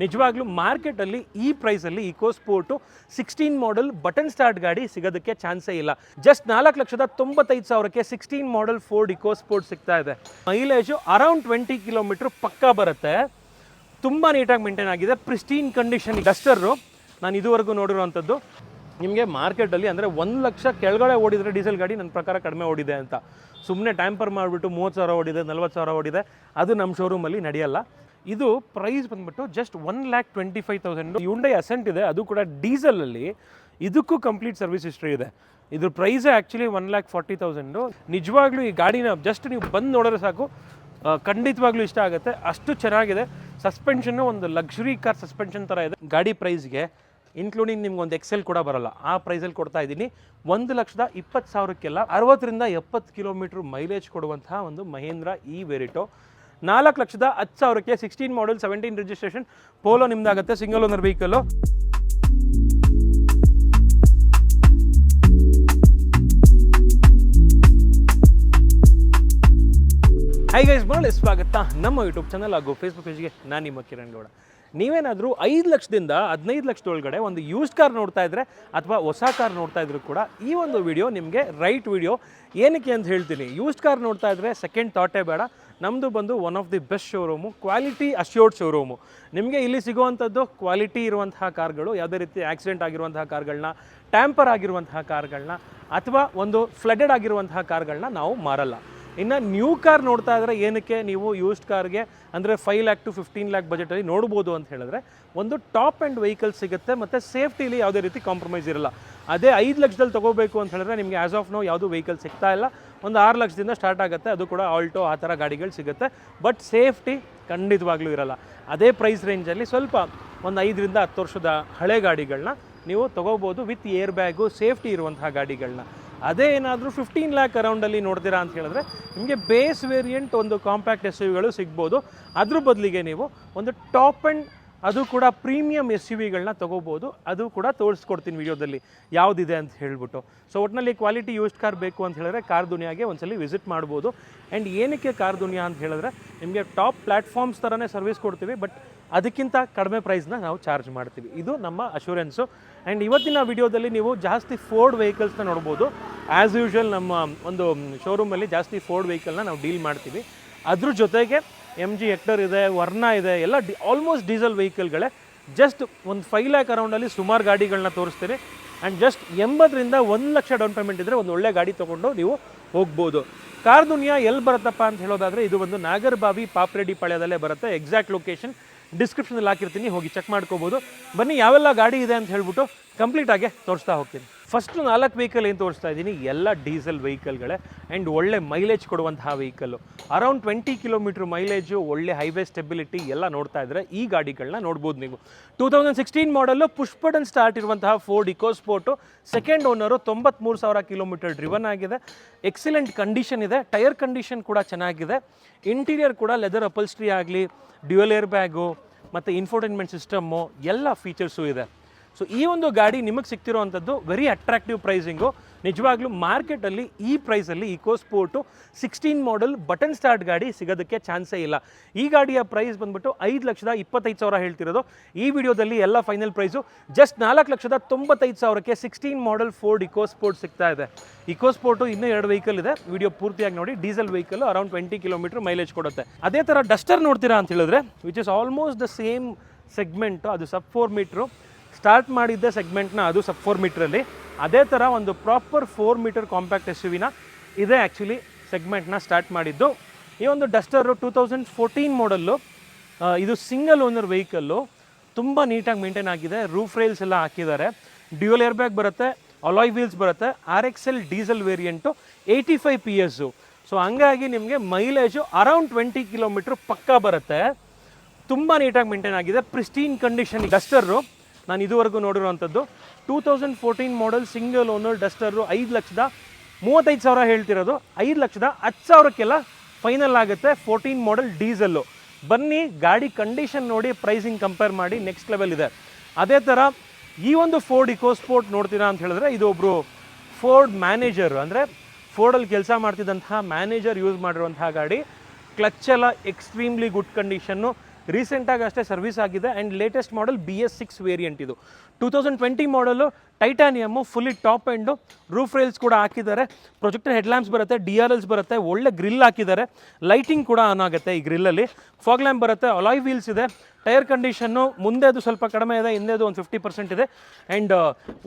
ನಿಜವಾಗ್ಲೂ ಮಾರ್ಕೆಟಲ್ಲಿ ಈ ಪ್ರೈಸಲ್ಲಿ ಇಕೋಸ್ಪೋರ್ಟು 16 ಮಾಡೆಲ್ ಬಟನ್ ಸ್ಟಾರ್ಟ್ ಗಾಡಿ ಸಿಗೋದಕ್ಕೆ ಚಾನ್ಸೇ ಇಲ್ಲ. ಜಸ್ಟ್ 4,95,000ಕ್ಕೆ 16 ಮಾಡೆಲ್ ಫೋರ್ಡ್ ಇಕೋಸ್ಪೋರ್ಟ್ ಸಿಗ್ತಾ ಇದೆ. ಮೈಲೇಜು ಅರೌಂಡ್ 20 ಕಿಲೋಮೀಟ್ರ್ ಪಕ್ಕ ಬರುತ್ತೆ. ತುಂಬ ನೀಟಾಗಿ ಮೇಂಟೈನ್ ಆಗಿದೆ, ಪ್ರಿಸ್ಟೀನ್ ಕಂಡೀಷನ್. ಡಸ್ಟರು ನಾನು ಇದುವರೆಗೂ ನೋಡಿರೋವಂಥದ್ದು ನಿಮಗೆ ಮಾರ್ಕೆಟಲ್ಲಿ ಅಂದರೆ 1 ಲಕ್ಷ ಕೆಳಗಡೆ ಓಡಿದರೆ ಡೀಸೆಲ್ ಗಾಡಿ ನನ್ನ ಪ್ರಕಾರ ಕಡಿಮೆ ಓಡಿದೆ ಅಂತ. ಸುಮ್ಮನೆ ಟ್ಯಾಂಪರ್ ಮಾಡಿಬಿಟ್ಟು 30,000 ಓಡಿದೆ, 40,000 ಓಡಿದೆ, ಅದು ನಮ್ಮ ಶೋರೂಮಲ್ಲಿ ನಡೆಯಲ್ಲ. ಇದು ಪ್ರೈಸ್ ಬಂದ್ಬಿಟ್ಟು ಜಸ್ಟ್ 1,25,000. ಹ್ಯುಂಡೈ ಅಸೆಂಟ್ ಇದೆ, ಅದು ಕೂಡ ಡೀಸೆಲಲ್ಲಿ. ಇದಕ್ಕೂ ಕಂಪ್ಲೀಟ್ ಸರ್ವಿಸ್ ಹಿಸ್ಟ್ರಿ ಇದೆ. ಇದ್ರ ಪ್ರೈಸೇ ಆ್ಯಕ್ಚುಲಿ 1,40,000. ನಿಜವಾಗ್ಲೂ ಈ ಗಾಡಿನ ಜಸ್ಟ್ ನೀವು ಬಂದು ನೋಡಿದ್ರೆ ಸಾಕು, ಖಂಡಿತವಾಗ್ಲೂ ಇಷ್ಟ ಆಗುತ್ತೆ, ಅಷ್ಟು ಚೆನ್ನಾಗಿದೆ. ಸಸ್ಪೆನ್ಷನ್ನು ಒಂದು ಲಕ್ಸುರಿ ಕಾರ್ ಸಸ್ಪೆನ್ಷನ್ ಥರ ಇದೆ. ಗಾಡಿ ಪ್ರೈಸ್ಗೆ ಇನ್ಕ್ಲೂಡಿಂಗ್ ನಿಮ್ಗೆ ಒಂದು ಎಕ್ಸೆಲ್ ಕೂಡ ಬರೋಲ್ಲ, ಆ ಪ್ರೈಸಲ್ಲಿ ಕೊಡ್ತಾ ಇದ್ದೀನಿ. 1,20,000ಕ್ಕೆಲ್ಲ 60ರಿಂದ 70 ಕಿಲೋಮೀಟ್ರ್ ಮೈಲೇಜ್ ಕೊಡುವಂತಹ ಒಂದು ಮಹೇಂದ್ರ ಈ ವೆರಿಟೋ. 4,10,000ಕ್ಕೆ 16 ಮಾಡೆಲ್ 17 ರಿಜಿಸ್ಟ್ರೇಷನ್ ಪೋಲೋ ನಿಮ್ದಾಗುತ್ತೆ, single owner vehicle. Hi guys, ಮರಳಿ ಸ್ವಾಗತ ನಮ್ಮ ಯೂಟ್ಯೂಬ್ ಚಾನಲ್ ಹಾಗೂ ಫೇಸ್ಬುಕ್ ಪೇಜ್ಗೆ. ನಾನು ನಿಮ್ಮ ಕಿರಣ್ ಗೌಡ. ನೀವೇನಾದರೂ 5 ಲಕ್ಷದಿಂದ 15 ಲಕ್ಷದ ಒಳಗಡೆ ಒಂದು ಯೂಸ್ಡ್ ಕಾರ್ ನೋಡ್ತಾ ಇದ್ರೆ ಅಥವಾ ಹೊಸ ಕಾರ್ ನೋಡ್ತಾ ಇದ್ರು ಕೂಡ ಈ ಒಂದು ವಿಡಿಯೋ ನಿಮಗೆ ರೈಟ್ ವಿಡಿಯೋ. ಏನಕ್ಕೆ ಅಂತ ಹೇಳ್ತೀನಿ, ಯೂಸ್ಡ್ ಕಾರ್ ನೋಡ್ತಾ ಇದ್ರೆ ಸೆಕೆಂಡ್ ಥಾಟೇ ಬೇಡ. ನಮ್ಮದು ಬಂದು one of the best showroom, quality assured showroom. ನಿಮಗೆ ಇಲ್ಲಿ ಸಿಗುವಂಥದ್ದು ಕ್ವಾಲಿಟಿ ಇರುವಂತಹ ಕಾರ್ಗಳು, ಯಾವುದೇ ರೀತಿ ಆಕ್ಸಿಡೆಂಟ್ ಆಗಿರುವಂತಹ ಕಾರ್ಗಳನ್ನ, ಟ್ಯಾಂಪರ್ ಆಗಿರುವಂತಹ ಕಾರ್ಗಳನ್ನ ಅಥವಾ ಒಂದು ಫ್ಲಡೆಡ್ ಆಗಿರುವಂತಹ ಕಾರ್ಗಳನ್ನ ನಾವು ಮಾರಲ್ಲ. ಇನ್ನು ನ್ಯೂ ಕಾರ್ ನೋಡ್ತಾ ಇದ್ರೆ ಏನಕ್ಕೆ ನೀವು ಯೂಸ್ಡ್ ಕಾರ್ಗೆ ಅಂದರೆ 5 lakh to 15 lakh ಬಜೆಟಲ್ಲಿ ನೋಡ್ಬೋದು ಅಂತ ಹೇಳಿದ್ರೆ, ಒಂದು ಟಾಪ್ ಆ್ಯಂಡ್ ವೆಹಿಕಲ್ ಸಿಗುತ್ತೆ ಮತ್ತು ಸೇಫ್ಟಿಲಿ ಯಾವುದೇ ರೀತಿ ಕಾಂಪ್ರಮೈಸ್ ಇರಲ್ಲ. ಅದೇ 5 ಲಕ್ಷದಲ್ಲಿ ತೊಗೋಬೇಕು ಅಂತ ಹೇಳಿದ್ರೆ ನಿಮಗೆ ಆ್ಯಸ್ ಆಫ್ ನೋ ಯಾವುದು ವೆಹಿಕಲ್ ಸಿಗ್ತಾ ಇಲ್ಲ. ಒಂದು 6 ಲಕ್ಷದಿಂದ ಸ್ಟಾರ್ಟ್ ಆಗುತ್ತೆ, ಅದು ಕೂಡ ಆಲ್ಟೋ ಆ ಥರ ಗಾಡಿಗಳು ಸಿಗುತ್ತೆ. ಬಟ್ ಸೇಫ್ಟಿ ಖಂಡಿತವಾಗ್ಲೂ ಇರಲ್ಲ. ಅದೇ ಪ್ರೈಸ್ ರೇಂಜಲ್ಲಿ ಸ್ವಲ್ಪ ಒಂದು 5ರಿಂದ 10 ವರ್ಷದ ಹಳೆ ಗಾಡಿಗಳನ್ನ ನೀವು ತೊಗೋಬೋದು, ವಿತ್ ಏರ್ ಬ್ಯಾಗು, ಸೇಫ್ಟಿ ಇರುವಂತಹ ಗಾಡಿಗಳನ್ನ. ಅದೇ ಏನಾದರೂ 15 lakh ಅರೌಂಡಲ್ಲಿ ನೋಡ್ತೀರಾ ಅಂತ ಹೇಳಿದ್ರೆ ನಿಮಗೆ ಬೇಸ್ ವೇರಿಯಂಟ್ ಒಂದು ಕಾಂಪ್ಯಾಕ್ಟ್ ಎಸ್ ಯು ವಿಗಳು ಸಿಗ್ಬೋದು. ಅದ್ರ ಬದಲಿಗೆ ನೀವು ಒಂದು ಟಾಪ್ ಆ್ಯಂಡ್ ಅದು ಕೂಡ ಪ್ರೀಮಿಯಂ ಎಸ್ ಯು ವಿಗಳನ್ನ ತೊಗೋಬೋದು. ಅದು ಕೂಡ ತೋರಿಸ್ಕೊಡ್ತೀನಿ ವಿಡಿಯೋದಲ್ಲಿ ಯಾವುದಿದೆ ಅಂತ ಹೇಳ್ಬಿಟ್ಟು. ಸೊ ಒಟ್ಟಿನಲ್ಲಿ ಕ್ವಾಲಿಟಿ ಯೂಸ್ಡ್ ಕಾರ್ ಬೇಕು ಅಂತ ಹೇಳಿದ್ರೆ ಕಾರ್ ದುನಿಯಾಗೆ ಒಂದ್ಸಲಿ ವಿಸಿಟ್ ಮಾಡ್ಬೋದು. ಆ್ಯಂಡ್ ಏನಕ್ಕೆ ಕಾರ್ ದುನಿಯಾ ಅಂತ ಹೇಳಿದ್ರೆ ನಿಮಗೆ ಟಾಪ್ ಪ್ಲ್ಯಾಟ್ಫಾರ್ಮ್ಸ್ ಥರನೇ ಸರ್ವಿಸ್ ಕೊಡ್ತೀವಿ, ಬಟ್ ಅದಕ್ಕಿಂತ ಕಡಿಮೆ ಪ್ರೈಸ್ನ ನಾವು ಚಾರ್ಜ್ ಮಾಡ್ತೀವಿ. ಇದು ನಮ್ಮ ಅಶ್ಯೂರೆನ್ಸು. ಆ್ಯಂಡ್ ಇವತ್ತಿನ ವಿಡಿಯೋದಲ್ಲಿ ನೀವು ಜಾಸ್ತಿ ಫೋರ್ಡ್ ವೆಹಿಕಲ್ಸ್ನ ನೋಡ್ಬೋದು. ಆ್ಯಸ್ ಯೂಶ್ವಲ್ ನಮ್ಮ ಒಂದು ಶೋರೂಮಲ್ಲಿ ಜಾಸ್ತಿ ಫೋರ್ಡ್ ವೆಹಿಕಲ್ನ ನಾವು ಡೀಲ್ ಮಾಡ್ತೀವಿ. ಅದ್ರ ಜೊತೆಗೆ MG ಹೆಕ್ಟರ್ ಇದೆ, ವರ್ನಾ ಇದೆ, ಎಲ್ಲ ಆಲ್ಮೋಸ್ಟ್ ಡೀಸೆಲ್ ವೆಹಿಕಲ್ಗಳೇ. ಜಸ್ಟ್ ಒಂದು 5 lakh ಅರೌಂಡಲ್ಲಿ ಸುಮಾರು ಗಾಡಿಗಳನ್ನ ತೋರಿಸ್ತೀರಿ. ಆ್ಯಂಡ್ ಜಸ್ಟ್ 80ರಿಂದ 1 ಲಕ್ಷ ಡೌನ್ ಪೇಮೆಂಟ್ ಇದ್ದರೆ ಒಂದು ಒಳ್ಳೆ ಗಾಡಿ ತೊಗೊಂಡು ನೀವು ಹೋಗ್ಬೋದು. ಕಾರ್ ದುನಿಯಾ ಎಲ್ಲಿ ಬರುತ್ತಪ್ಪ ಅಂತ ಹೇಳೋದಾದರೆ ಇದು ಒಂದು ನಾಗರಬಾವಿ ಪಾಪ್ರೆಡ್ಡಿ ಪಾಳ್ಯದಲ್ಲೇ ಬರುತ್ತೆ. ಎಕ್ಸಾಕ್ಟ್ ಲೊಕೇಶನ್ ಡಿಸ್ಕ್ರಿಪ್ಷನಲ್ಲಿ ಹಾಕಿರ್ತೀನಿ, ಹೋಗಿ ಚೆಕ್ ಮಾಡ್ಕೋಬೋದು. ಬನ್ನಿ ಯಾವೆಲ್ಲ ಗಾಡಿ ಇದೆ ಅಂತ ಹೇಳ್ಬಿಟ್ಟು ಕಂಪ್ಲೀಟಾಗಿ ತೋರಿಸ್ತಾ ಹೋಗ್ತೀನಿ. ಫಸ್ಟು 4 ವೆಹಿಕಲ್ ಏನು ತೋರಿಸ್ತಾ ಇದ್ದೀನಿ, ಎಲ್ಲ ಡೀಸೆಲ್ ವೆಹಿಕಲ್ಗಳೇ ಆ್ಯಂಡ್ ಒಳ್ಳೆ ಮೈಲೇಜ್ ಕೊಡುವಂತಹ ವೆಹಿಕಲ್ಲು. ಅರೌಂಡ್ 20 ಕಿಲೋಮೀಟ್ರ್ ಮೈಲೇಜು, ಒಳ್ಳೆ ಹೈವೇ ಸ್ಟೆಬಿಲಿಟಿ ಎಲ್ಲ ನೋಡ್ತಾ ಇದ್ದರೆ ಈ ಗಾಡಿಗಳನ್ನ ನೋಡ್ಬೋದು ನೀವು. 2016 ಮಾಡಲ್ಲು, ಪುಷ್ ಬಟನ್ ಸ್ಟಾರ್ಟ್ ಇರುವಂತಹ Ford EcoSport. Second owner, 93,000 kilometre driven ಆಗಿದೆ. ಎಕ್ಸಲೆಂಟ್ ಕಂಡೀಷನ್ ಇದೆ, ಟೈರ್ ಕಂಡೀಷನ್ ಕೂಡ ಚೆನ್ನಾಗಿದೆ. ಇಂಟೀರಿಯರ್ ಕೂಡ ಲೆದರ್ ಅಪಲ್ಸ್ಟ್ರಿ ಆಗಲಿ, ಡ್ಯುಯಲ್ ಏರ್ ಬ್ಯಾಗು ಮತ್ತು ಇನ್ಫೋಟೈನ್ಮೆಂಟ್ ಸಿಸ್ಟಮ್ಮು ಎಲ್ಲ ಫೀಚರ್ಸು ಇದೆ. ಸೊ ಈ ಒಂದು ಗಾಡಿ ನಿಮಗೆ ಸಿಗ್ತಿರೋ ಅಂಥದ್ದು ವೆರಿ ಅಟ್ರಾಕ್ಟಿವ್ ಪ್ರೈಸಿಂಗು. ನಿಜವಾಗ್ಲೂ ಮಾರ್ಕೆಟಲ್ಲಿ ಈ ಪ್ರೈಸಲ್ಲಿ ಇಕೋಸ್ಪೋರ್ಟು 16 ಮಾಡೆಲ್ ಬಟನ್ ಸ್ಟಾರ್ಟ್ ಗಾಡಿ ಸಿಗೋದಕ್ಕೆ ಚಾನ್ಸೇ ಇಲ್ಲ. ಈ ಗಾಡಿಯ ಪ್ರೈಸ್ ಬಂದ್ಬಿಟ್ಟು 5,25,000 ಹೇಳ್ತಿರೋದು. ಈ ವಿಡಿಯೋದಲ್ಲಿ ಎಲ್ಲ ಫೈನಲ್ ಪ್ರೈಸು ಜಸ್ಟ್ 4,95,000ಕ್ಕೆ 16 ಮಾಡೆಲ್ ಫೋರ್ಡ್ ಇಕೋಸ್ಪೋರ್ಟ್ ಸಿಗ್ತಾ ಇದೆ. ಇಕೋಸ್ಪೋರ್ಟು ಇನ್ನೂ 2 ವೆಹಿಕಲ್ ಇದೆ, ವಿಡಿಯೋ ಪೂರ್ತಿಯಾಗಿ ನೋಡಿ. Diesel vehicle around 20 kilometre mileage ಕೊಡುತ್ತೆ. ಅದೇ ಥರ ಡಸ್ಟರ್ ನೋಡ್ತೀರಾ ಅಂತ ಹೇಳಿದ್ರೆ, which is almost the same segment. ಅದು ಸಬ್ 4 ಮೀಟ್ರು ಸ್ಟಾರ್ಟ್ ಮಾಡಿದ್ದೆ ಸೆಗ್ಮೆಂಟ್ನ, ಅದು ಸಬ್ 4 ಮೀಟ್ರಲ್ಲಿ. ಅದೇ ಥರ ಒಂದು proper 4 metre compact S U ವಿನ ಇದೇ ಆ್ಯಕ್ಚುಲಿ ಸೆಗ್ಮೆಂಟ್ನ ಸ್ಟಾರ್ಟ್ ಮಾಡಿದ್ದು. ಈ ಒಂದು ಡಸ್ಟರು 2014 ಮಾಡಲ್ಲು, ಇದು ಸಿಂಗಲ್ ಓನರ್ ವೆಹಿಕಲ್ಲು. ತುಂಬ ನೀಟಾಗಿ ಮೇಂಟೈನ್ ಆಗಿದೆ, ರೂಫ್ ರೈಲ್ಸ್ ಎಲ್ಲ ಹಾಕಿದ್ದಾರೆ, ಡ್ಯುಯಲ್ ಏರ್ ಬ್ಯಾಗ್ ಬರುತ್ತೆ, ಅಲಾಯ್ ವೀಲ್ಸ್ ಬರುತ್ತೆ, RXL diesel variant, 85 PS. So ಹಂಗಾಗಿ ನಿಮಗೆ ಮೈಲೇಜು ಅರೌಂಡ್ 20 ಕಿಲೋಮೀಟ್ರ್ ಪಕ್ಕ ಬರುತ್ತೆ. ತುಂಬ ನೀಟಾಗಿ ಮೇಂಟೈನ್ ಆಗಿದೆ, ಪ್ರಿಸ್ಟೀನ್ ಕಂಡೀಷನ್. ಡಸ್ಟರು ನಾನು ಇದುವರೆಗೂ ನೋಡಿರೋವಂಥದ್ದು 2014 ಮಾಡೆಲ್ ಸಿಂಗಲ್ ಓನರ್ ಡಸ್ಟರು. 5,35,000 ಹೇಳ್ತಿರೋದು, 5,10,000ಕ್ಕೆಲ್ಲ ಫೈನಲ್ ಆಗುತ್ತೆ. 14 ಮಾಡೆಲ್ ಡೀಸೆಲ್ಲು. ಬನ್ನಿ ಗಾಡಿ ಕಂಡೀಷನ್ ನೋಡಿ, ಪ್ರೈಸಿಂಗ್ ಕಂಪೇರ್ ಮಾಡಿ, ನೆಕ್ಸ್ಟ್ ಲೆವೆಲ್ ಇದೆ. ಅದೇ ಥರ ಈ ಒಂದು ಫೋರ್ಡ್ ಇಕೋಸ್ಪೋರ್ಟ್ ನೋಡ್ತೀರಾ ಅಂತ ಹೇಳಿದ್ರೆ, ಇದು ಒಬ್ಬರು ಫೋರ್ಡ್ ಮ್ಯಾನೇಜರ್, ಅಂದರೆ ಫೋರ್ಡಲ್ಲಿ ಕೆಲಸ ಮಾಡ್ತಿದ್ದಂತಹ ಮ್ಯಾನೇಜರ್ ಯೂಸ್ ಮಾಡಿರುವಂತಹ ಗಾಡಿ. ಕ್ಲಚ್ ಎಲ್ಲ ಎಕ್ಸ್ಟ್ರೀಮ್ಲಿ ಗುಡ್ ಕಂಡೀಷನ್ನು, ರೀಸೆಂಟಾಗಿ ಅಷ್ಟೇ ಸರ್ವಿಸ್ ಆಗಿದೆ and latest model BS6 variant ಇದು 2020 model titanium fully top end roof rails ಕೂಡ ಹಾಕಿದ್ದಾರೆ ಪ್ರೊಜೆಕ್ಟರ್ ಹೆಡ್ಲ್ಯಾಂಪ್ಸ್ ಬರುತ್ತೆ DRLs ಬರುತ್ತೆ ಒಳ್ಳೆ ಗ್ರಿಲ್ ಹಾಕಿದ್ದಾರೆ ಲೈಟಿಂಗ್ ಕೂಡ ಆನ್ ಆಗುತ್ತೆ ಈ ಗ್ರಿಲ್ಲಲ್ಲಿ ಫಾಗ್ ಲ್ಯಾಂಪ್ ಬರುತ್ತೆ ಅಲಾಯ್ ವೀಲ್ಸ್ ಇದೆ ಟೈರ್ ಕಂಡೀಷನ್ನು ಮುಂದೆದು ಸ್ವಲ್ಪ ಕಡಿಮೆ ಇದೆ ಹಿಂದೆದು ಒಂದು 50% ಇದೆ ಆ್ಯಂಡ್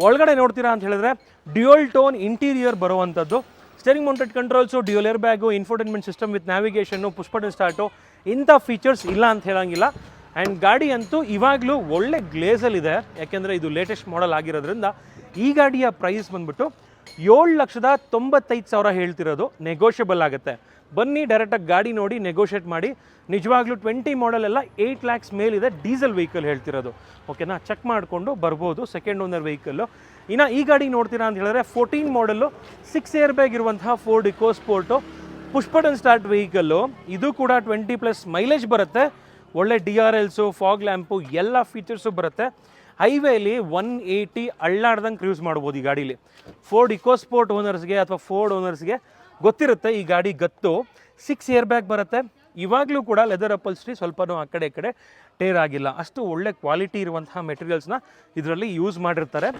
ಒಳಗಡೆ ನೋಡ್ತೀರಾ ಅಂತ ಹೇಳಿದ್ರೆ ಡ್ಯುಯಲ್ ಟೋನ್ ಇಂಟೀರಿಯರ್ ಬರುವಂಥದ್ದು steering mounted controls dual air bag infotainment system with navigation push button start ಇಂಥ ಫೀಚರ್ಸ್ ಇಲ್ಲ ಅಂತ ಹೇಳೋಂಗಿಲ್ಲ ಆ್ಯಂಡ್ ಗಾಡಿ ಅಂತೂ ಇವಾಗಲೂ ಒಳ್ಳೆ ಗ್ಲೇಸಲ್ಲಿದೆ ಯಾಕೆಂದರೆ ಇದು ಲೇಟೆಸ್ಟ್ ಮಾಡೆಲ್ ಆಗಿರೋದ್ರಿಂದ ಈ ಗಾಡಿಯ ಪ್ರೈಸ್ ಬಂದ್ಬಿಟ್ಟು 7,95,000 ಹೇಳ್ತಿರೋದು ನೆಗೋಷಿಯಬಲ್ ಆಗುತ್ತೆ ಬನ್ನಿ ಡೈರೆಕ್ಟಾಗಿ ಗಾಡಿ ನೋಡಿ ನೆಗೋಷಿಯೇಟ್ ಮಾಡಿ ನಿಜವಾಗ್ಲೂ 20 ಮಾಡೆಲ್ ಎಲ್ಲ 8 lakhs ಮೇಲಿದೆ ಡೀಸೆಲ್ ವೆಹಿಕಲ್ ಹೇಳ್ತಿರೋದು ಓಕೆನಾ ಚೆಕ್ ಮಾಡಿಕೊಂಡು ಬರ್ಬೋದು ಸೆಕೆಂಡ್ ಓನರ್ ವೆಹಿಕಲ್ಲು ಇನ್ನು ಈ ಗಾಡಿ ನೋಡ್ತೀರಾ ಅಂತ ಹೇಳಿದ್ರೆ 14 ಮಾಡಲು 6 ಏರ್ ಬ್ಯಾಗ್ ಇರುವಂತಹ Ford EcoSport push button start vehicle ಇದು ಕೂಡ 20+ ಮೈಲೇಜ್ ಬರುತ್ತೆ ಒಳ್ಳೆ DRLಸು ಫಾಗ್ ಲ್ಯಾಂಪು ಎಲ್ಲ ಫೀಚರ್ಸು ಬರುತ್ತೆ ಹೈವೇಲಿ 180 ಅಳ್ಳಾಡ್ದಂಗೆ ಕ್ರೂಸ್ ಮಾಡ್ಬೋದು ಈ ಗಾಡೀಲಿ ಫೋರ್ಡ್ ಇಕೋಸ್ಪೋರ್ಟ್ ಓನರ್ಸ್ಗೆ ಅಥವಾ ಫೋರ್ಡ್ ಓನರ್ಸ್ಗೆ ಗೊತ್ತಿರುತ್ತೆ ಈ ಗಾಡಿ ಗತ್ತು 6 ಏರ್ ಬ್ಯಾಗ್ ಬರುತ್ತೆ ಇವಾಗಲೂ ಕೂಡ ಲೆದರ್ ಅಪಲ್ಸ್ಟ್ರಿ ಸ್ವಲ್ಪನೂ ಆ ಕಡೆ ಈ ಕಡೆ ಟೇರ್ ಆಗಿಲ್ಲ ಅಷ್ಟು ಒಳ್ಳೆ ಕ್ವಾಲಿಟಿ ಇರುವಂತಹ ಮೆಟೀರಿಯಲ್ಸ್ನ ಇದರಲ್ಲಿ ಯೂಸ್ ಮಾಡಿರ್ತಾರೆ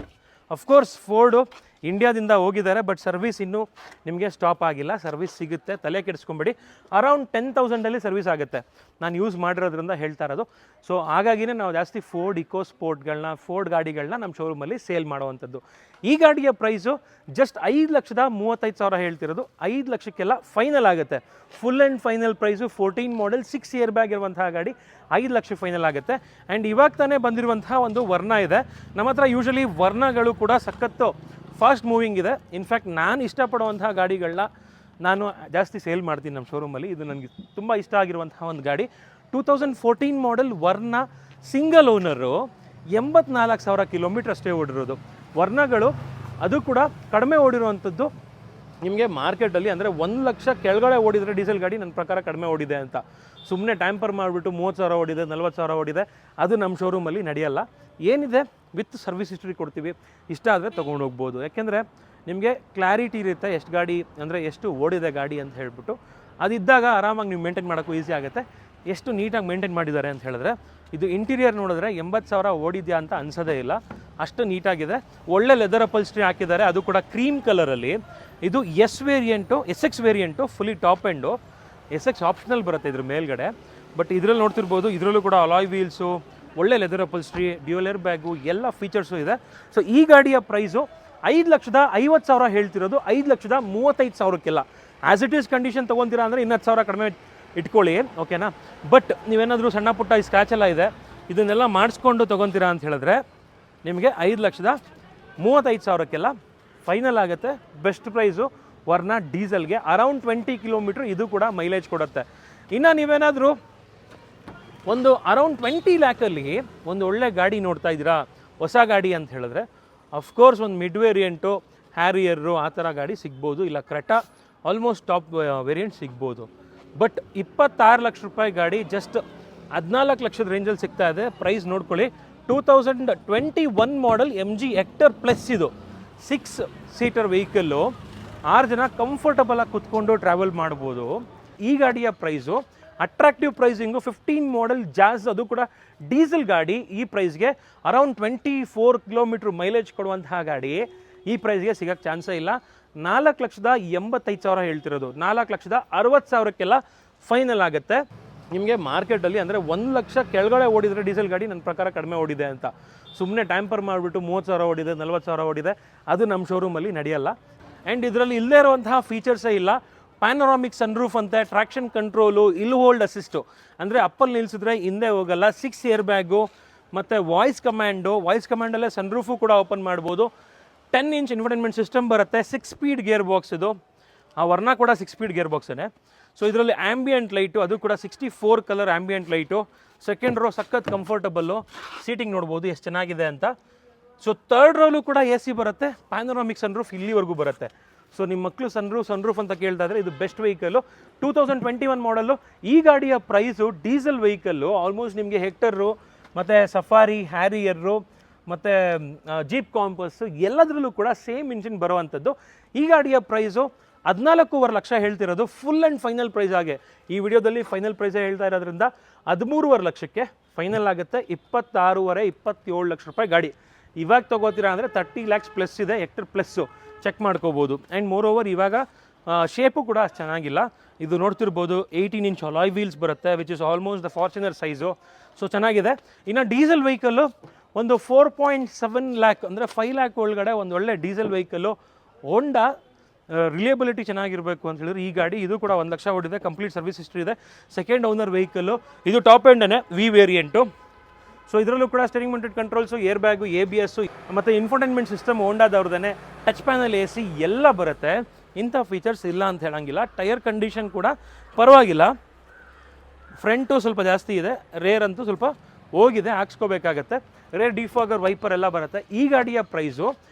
ಅಫ್ಕೋರ್ಸ್ ಫೋರ್ಡು ಇಂಡಿಯಾದಿಂದ ಹೋಗಿದ್ದಾರೆ ಬಟ್ ಸರ್ವಿಸ್ ಇನ್ನೂ ನಿಮಗೆ ಸ್ಟಾಪ್ ಆಗಿಲ್ಲ ಸರ್ವಿಸ್ ಸಿಗುತ್ತೆ ತಲೆ ಕೆಡಿಸ್ಕೊಂಬೇಡಿ ಅರೌಂಡ್ 10,000ಅಲ್ಲಿ ಸರ್ವಿಸ್ ಆಗುತ್ತೆ ನಾನು ಯೂಸ್ ಮಾಡಿರೋದ್ರಿಂದ ಹೇಳ್ತಾ ಇರೋದು ಸೊ ಹಾಗಾಗಿನೇ ನಾವು ಜಾಸ್ತಿ ಫೋರ್ಡ್ ಇಕೋಸ್ಪೋರ್ಟ್ಗಳನ್ನ ಫೋರ್ಡ್ ಗಾಡಿಗಳನ್ನ ನಮ್ಮ ಶೋರೂಮಲ್ಲಿ ಸೇಲ್ ಮಾಡುವಂಥದ್ದು ಈ ಗಾಡಿಯ ಪ್ರೈಸು ಜಸ್ಟ್ 5,35,000 ಹೇಳ್ತಿರೋದು 5 ಲಕ್ಷಕ್ಕೆಲ್ಲ ಫೈನಲ್ ಆಗುತ್ತೆ full and final price 14 model 6 air bag ಇರುವಂತಹ ಗಾಡಿ 5 ಲಕ್ಷ ಫೈನಲ್ ಆಗುತ್ತೆ ಆ್ಯಂಡ್ ಇವಾಗ ತಾನೇ ಬಂದಿರುವಂತಹ ಒಂದು ವರ್ಣ ಇದೆ ನಮ್ಮ ಹತ್ರ ಯೂಶಲಿ ವರ್ಣಗಳು ಕೂಡ ಸಖತ್ತು ಫಾಸ್ಟ್ ಮೂವಿಂಗ್ ಇದೆ ಇನ್ಫ್ಯಾಕ್ಟ್ ನಾನು ಇಷ್ಟಪಡುವಂತಹ ಗಾಡಿಗಳನ್ನ ನಾನು ಜಾಸ್ತಿ ಸೇಲ್ ಮಾಡ್ತೀನಿ ನಮ್ಮ ಶೋರೂಮಲ್ಲಿ ಇದು ನನಗೆ ತುಂಬ ಇಷ್ಟ ಆಗಿರುವಂತಹ ಒಂದು ಗಾಡಿ 2014 ಮಾಡೆಲ್ ವರ್ಣ ಸಿಂಗಲ್ ಓನರು 84,000 ಕಿಲೋಮೀಟ್ರ್ ಅಷ್ಟೇ ಓಡಿರೋದು ವರ್ಣಗಳು ಅದು ಕೂಡ ಕಡಿಮೆ ಓಡಿರುವಂಥದ್ದು ನಿಮಗೆ ಮಾರ್ಕೆಟಲ್ಲಿ ಅಂದರೆ 1 ಲಕ್ಷ ಕೆಳಗಡೆ ಓಡಿದರೆ ಡೀಸೆಲ್ ಗಾಡಿ ನನ್ನ ಪ್ರಕಾರ ಕಡಿಮೆ ಓಡಿದೆ ಅಂತ ಸುಮ್ಮನೆ ಟ್ಯಾಂಪರ್ ಮಾಡಿಬಿಟ್ಟು 30,000 ಓಡಿದೆ 40,000 ಓಡಿದೆ ಅದು ನಮ್ಮ ಶೋರೂಮಲ್ಲಿ ನಡೆಯಲ್ಲ ಏನಿದೆ ವಿತ್ ಸರ್ವಿಸ್ ಹಿಸ್ಟ್ರಿ ಕೊಡ್ತೀವಿ ಇಷ್ಟ ಆದರೆ ತೊಗೊಂಡು ಹೋಗ್ಬೋದು ಯಾಕೆಂದರೆ ನಿಮಗೆ ಕ್ಲಾರಿಟಿ ಇರುತ್ತೆ ಎಷ್ಟು ಗಾಡಿ ಅಂದರೆ ಎಷ್ಟು ಓಡಿದೆ ಗಾಡಿ ಅಂತ ಹೇಳ್ಬಿಟ್ಟು ಅದಿದ್ದಾಗ ಆರಾಮಾಗಿ ನೀವು ಮೇಂಟೈನ್ ಮಾಡೋಕ್ಕೂ ಈಸಿ ಆಗುತ್ತೆ ಎಷ್ಟು ನೀಟಾಗಿ ಮೇಂಟೈನ್ ಮಾಡಿದ್ದಾರೆ ಅಂತ ಹೇಳಿದ್ರೆ ಇದು ಇಂಟೀರಿಯರ್ ನೋಡಿದ್ರೆ 80,000 ಓಡಿದ್ಯಾ ಅಂತ ಅನ್ಸೋದೇ ಇಲ್ಲ ಅಷ್ಟು ನೀಟಾಗಿದೆ ಒಳ್ಳೆ ಲೆದರ್ ಅಪಲ್ಸ್ಟ್ರಿ ಹಾಕಿದ್ದಾರೆ ಅದು ಕೂಡ ಕ್ರೀಮ್ ಕಲರಲ್ಲಿ ಇದು SX variant fully top end SX optional ಬರುತ್ತೆ ಇದ್ರ ಮೇಲ್ಗಡೆ ಬಟ್ ಇದರಲ್ಲಿ ನೋಡ್ತಿರ್ಬೋದು ಇದರಲ್ಲೂ ಕೂಡ ಅಲಾಯ್ ವೀಲ್ಸು ಒಳ್ಳೆ ಲೆದರ್ ಅಪಲ್ಸ್ಟ್ರಿ ಡ್ಯುಯಲ್ ಏರ್ ಬ್ಯಾಗು ಎಲ್ಲ ಫೀಚರ್ಸು ಇದೆ ಸೊ ಈ ಗಾಡಿಯ ಪ್ರೈಸು 5,50,000 ಹೇಳ್ತಿರೋದು 5,35,000ಕ್ಕೆಲ್ಲ ಆ್ಯಸ್ ಇಟ್ ಈಸ್ ಕಂಡೀಷನ್ ತೊಗೊತೀರಾ ಅಂದರೆ 10,000 ಕಡಿಮೆ ಇಟ್ಕೊಳ್ಳಿ ಓಕೆನಾ ಬಟ್ ನೀವೇನಾದರೂ ಸಣ್ಣ ಪುಟ್ಟ ಈ ಸ್ಕ್ರ್ಯಾಚ್ ಎಲ್ಲ ಇದೆ ಇದನ್ನೆಲ್ಲ ಮಾಡಿಸ್ಕೊಂಡು ತೊಗೊತೀರಾ ಅಂತ ಹೇಳಿದ್ರೆ ನಿಮಗೆ 5,35,000ಕ್ಕೆಲ್ಲ ಫೈನಲ್ ಆಗುತ್ತೆ ಬೆಸ್ಟ್ ಪ್ರೈಸು ವರ್ಣ ಡೀಸೆಲ್ಗೆ ಅರೌಂಡ್ 20 ಕಿಲೋಮೀಟ್ರ್ ಇದು ಕೂಡ ಮೈಲೇಜ್ ಕೊಡುತ್ತೆ ಇನ್ನು ನೀವೇನಾದರೂ ಒಂದು ಅರೌಂಡ್ 20 ಲ್ಯಾಕಲ್ಲಿ ಒಂದು ಒಳ್ಳೆ ಗಾಡಿ ನೋಡ್ತಾ ಇದ್ದೀರಾ ಹೊಸ ಗಾಡಿ ಅಂತ ಹೇಳಿದ್ರೆ ಅಫ್ಕೋರ್ಸ್ ಒಂದು ಮಿಡ್ ವೇರಿಯಂಟು ಹ್ಯಾರಿಯರು ಆ ಥರ ಗಾಡಿ ಸಿಗ್ಬೋದು ಇಲ್ಲ ಕ್ರೆಟಾ ಆಲ್ಮೋಸ್ಟ್ ಟಾಪ್ ವೇರಿಯಂಟ್ ಸಿಗ್ಬೋದು ಬಟ್ 26 ಲಕ್ಷ ರೂಪಾಯಿ ಗಾಡಿ ಜಸ್ಟ್ 14 ಲಕ್ಷದ ರೇಂಜಲ್ಲಿ ಸಿಗ್ತಾ ಇದೆ ಪ್ರೈಸ್ ನೋಡ್ಕೊಳ್ಳಿ 2021 ಮಾಡೆಲ್ MG ಹೆಕ್ಟರ್ ಪ್ಲಸ್ ಇದು 6 ಸೀಟರ್ ವೆಹಿಕಲ್ಲು 6 ಜನ ಕಂಫರ್ಟಬಲಾಗಿ ಕುತ್ಕೊಂಡು ಟ್ರಾವೆಲ್ ಮಾಡ್ಬೋದು ಈ ಗಾಡಿಯ ಪ್ರೈಸು ಅಟ್ರಾಕ್ಟಿವ್ ಪ್ರೈಸಿಂಗು 15 ಮಾಡೆಲ್ ಜಾಸ್ ಅದು ಕೂಡ ಡೀಸೆಲ್ ಗಾಡಿ ಈ ಪ್ರೈಸ್ಗೆ ಅರೌಂಡ್ 24 ಕಿಲೋಮೀಟ್ರ್ ಮೈಲೇಜ್ ಕೊಡುವಂತಹ ಗಾಡಿ ಈ ಪ್ರೈಸ್ಗೆ ಸಿಗೋಕ್ಕೆ ಚಾನ್ಸೇ ಇಲ್ಲ 4,85,000 ಹೇಳ್ತಿರೋದು 4,60,000ಕ್ಕೆಲ್ಲ ಫೈನಲ್ ಆಗುತ್ತೆ ನಿಮಗೆ ಮಾರ್ಕೆಟಲ್ಲಿ ಅಂದರೆ 1 ಲಕ್ಷ ಕೆಳಗಡೆ ಓಡಿದರೆ ಡೀಸೆಲ್ ಗಾಡಿ ನನ್ನ ಪ್ರಕಾರ ಕಡಿಮೆ ಓಡಿದೆ ಅಂತ ಸುಮ್ಮನೆ ಟ್ಯಾಂಪರ್ ಮಾಡಿಬಿಟ್ಟು 30,000 ಓಡಿದೆ 40,000 ಓಡಿದೆ ಅದು ನಮ್ಮ ಶೋರೂಮಲ್ಲಿ ನಡೆಯಲ್ಲ ಆ್ಯಂಡ್ ಇದರಲ್ಲಿ ಇಲ್ಲದೇ ಇರುವಂತಹ ಫೀಚರ್ಸೇ ಇಲ್ಲ ಪ್ಯಾನೋರಾಮಿಕ್ ಸನ್ರೂಫ್ ಅಂತೆ ಟ್ರಾಕ್ಷನ್ ಕಂಟ್ರೋಲು ಇಲ್ ಹೋಲ್ಡ್ ಅಸಿಸ್ಟು ಅಂದರೆ ಅಪ್ಪಲ್ಲಿ ನಿಲ್ಲಿಸಿದ್ರೆ ಹಿಂದೆ ಹೋಗಲ್ಲ 6 ಏರ್ ಬ್ಯಾಗು ಮತ್ತು ವಾಯ್ಸ್ ಕಮಾಂಡಲ್ಲೇ ಸನ್ರೂಫು ಕೂಡ ಓಪನ್ ಮಾಡ್ಬೋದು 10 ಇಂಚ್ ಇನ್ಫೋಟೈನ್ಮೆಂಟ್ ಸಿಸ್ಟಮ್ ಬರುತ್ತೆ 6 ಸ್ಪೀಡ್ ಗೇರ್ ಬಾಕ್ಸ್ ಇದು ಆ ವರ್ಣ ಕೂಡ 6 ಸ್ಪೀಡ್ ಗೇರ್ ಬಾಕ್ಸೇ ಸೊ ಇದರಲ್ಲಿ ಆ್ಯಂಬಿಯಂಟ್ ಲೈಟು ಅದು ಕೂಡ 64 colour ambient light second row ಸಖತ್ ಕಂಫರ್ಟಬಲ್ಲು ಸೀಟಿಂಗ್ ನೋಡ್ಬೋದು ಎಷ್ಟು ಚೆನ್ನಾಗಿದೆ ಅಂತ ಸೊ ಥರ್ಡ್ ರೋಲು ಕೂಡ AC ಬರುತ್ತೆ ಪ್ಯಾನೋರಾಮಿಕ್ ಸನ್ರೂಫ್ ಇಲ್ಲಿವರೆಗೂ ಬರುತ್ತೆ ಸೊ ನಿಮ್ಮ ಮಕ್ಕಳು ಸನ್ರೂಫ್ ಅಂತ ಕೇಳ್ತಾ ಇದ್ರೆ ಇದು ಬೆಸ್ಟ್ ವೆಹಿಕಲ್ಲು 2021 ಮಾಡಲ್ಲು ಈ ಗಾಡಿಯ ಪ್ರೈಸು ಡೀಸೆಲ್ ವೆಹಿಕಲ್ಲು ಆಲ್ಮೋಸ್ಟ್ ನಿಮಗೆ ಹೆಕ್ಟರು ಮತ್ತು ಸಫಾರಿ ಹ್ಯಾರಿಯರು ಮತ್ತು ಜೀಪ್ ಕಾಂಪಸ್ ಎಲ್ಲದರಲ್ಲೂ ಕೂಡ ಸೇಮ್ ಇಂಜಿನ್ ಬರುವಂಥದ್ದು ಈ ಗಾಡಿಯ ಪ್ರೈಸು 14.5 ಲಕ್ಷ ಹೇಳ್ತಿರೋದು ಫುಲ್ ಆ್ಯಂಡ್ ಫೈನಲ್ ಪ್ರೈಸ್ ಆಗಿ. ಈ ವಿಡಿಯೋದಲ್ಲಿ ಫೈನಲ್ ಪ್ರೈಸೇ ಹೇಳ್ತಾ ಇರೋದ್ರಿಂದ 13.5 ಲಕ್ಷಕ್ಕೆ ಫೈನಲ್ ಆಗುತ್ತೆ. 27 ಲಕ್ಷ ರೂಪಾಯಿ ಗಾಡಿ. ಇವಾಗ ತೊಗೋತೀರಾ ಅಂದರೆ 30 ಲ್ಯಾಕ್ಸ್ ಪ್ಲಸ್ ಇದೆ, ಹೆಕ್ಟರ್ ಪ್ಲಸ್ಸು ಚೆಕ್ ಮಾಡ್ಕೋಬೋದು. ಆ್ಯಂಡ್ ಮೋರ್ ಓವರ್ ಇವಾಗ ಶೇಪು ಕೂಡ ಅಷ್ಟು ಚೆನ್ನಾಗಿಲ್ಲ. ಇದು ನೋಡ್ತಿರ್ಬೋದು 18 ಇಂಚ್ ಅಲಾಯ್ ವೀಲ್ಸ್ ಬರುತ್ತೆ, which is almost the Fortuner size. So ಚೆನ್ನಾಗಿದೆ. ಇನ್ನು ಡೀಸೆಲ್ ವೆಹಿಕಲ್ಲು ಒಂದು 4.7 ಲ್ಯಾಕ್ ಅಂದರೆ 5 ಲ್ಯಾಕ್ ಒಳಗಡೆ ಒಂದು ಒಳ್ಳೆ ಡೀಸೆಲ್ ವೆಹಿಕಲ್ಲು. ಹೋಂಡಾ ರಿಲಿಯಬಿಲಿಟಿ ಚೆನ್ನಾಗಿರಬೇಕು ಅಂತ ಹೇಳಿದ್ರೆ ಈ ಗಾಡಿ, ಇದು ಕೂಡ 1 ಲಕ್ಷ ಓಡಿದೆ, ಕಂಪ್ಲೀಟ್ ಸರ್ವಿಸ್ ಹಿಸ್ಟ್ರಿ ಇದೆ, ಸೆಕೆಂಡ್ ಓನರ್ ವೆಹಿಕಲ್ಲು. ಇದು ಟಾಪ್ ಎಂಡೇ ವಿ ವೇರಿಯಂಟು. ಸೊ ಇದರಲ್ಲೂ ಕೂಡ steering mounted controls, air bag, ABS ಮತ್ತು ಇನ್ಫೋಟೈನ್ಮೆಂಟ್ ಸಿಸ್ಟಮ್ ಹೋಂಡಾದವ್ರದೇ, ಟಚ್ ಪ್ಯಾನಲ್ AC ಎಲ್ಲ ಬರುತ್ತೆ. ಇಂಥ ಫೀಚರ್ಸ್ ಇಲ್ಲ ಅಂತ ಹೇಳಂಗಿಲ್ಲ. ಟೈರ್ ಕಂಡೀಷನ್ ಕೂಡ ಪರವಾಗಿಲ್ಲ. ಫ್ರಂಟು ಸ್ವಲ್ಪ ಜಾಸ್ತಿ ಇದೆ, ರೇರ್ ಅಂತೂ ಸ್ವಲ್ಪ ಹೋಗಿದೆ, ಹಾಕ್ಸ್ಕೋಬೇಕಾಗತ್ತೆ. ರೇರ್ ಡಿಫಾಗರ್ ವೈಪರ್ ಎಲ್ಲ ಬರುತ್ತೆ. ಈ ಗಾಡಿಯ ಪ್ರೈಸು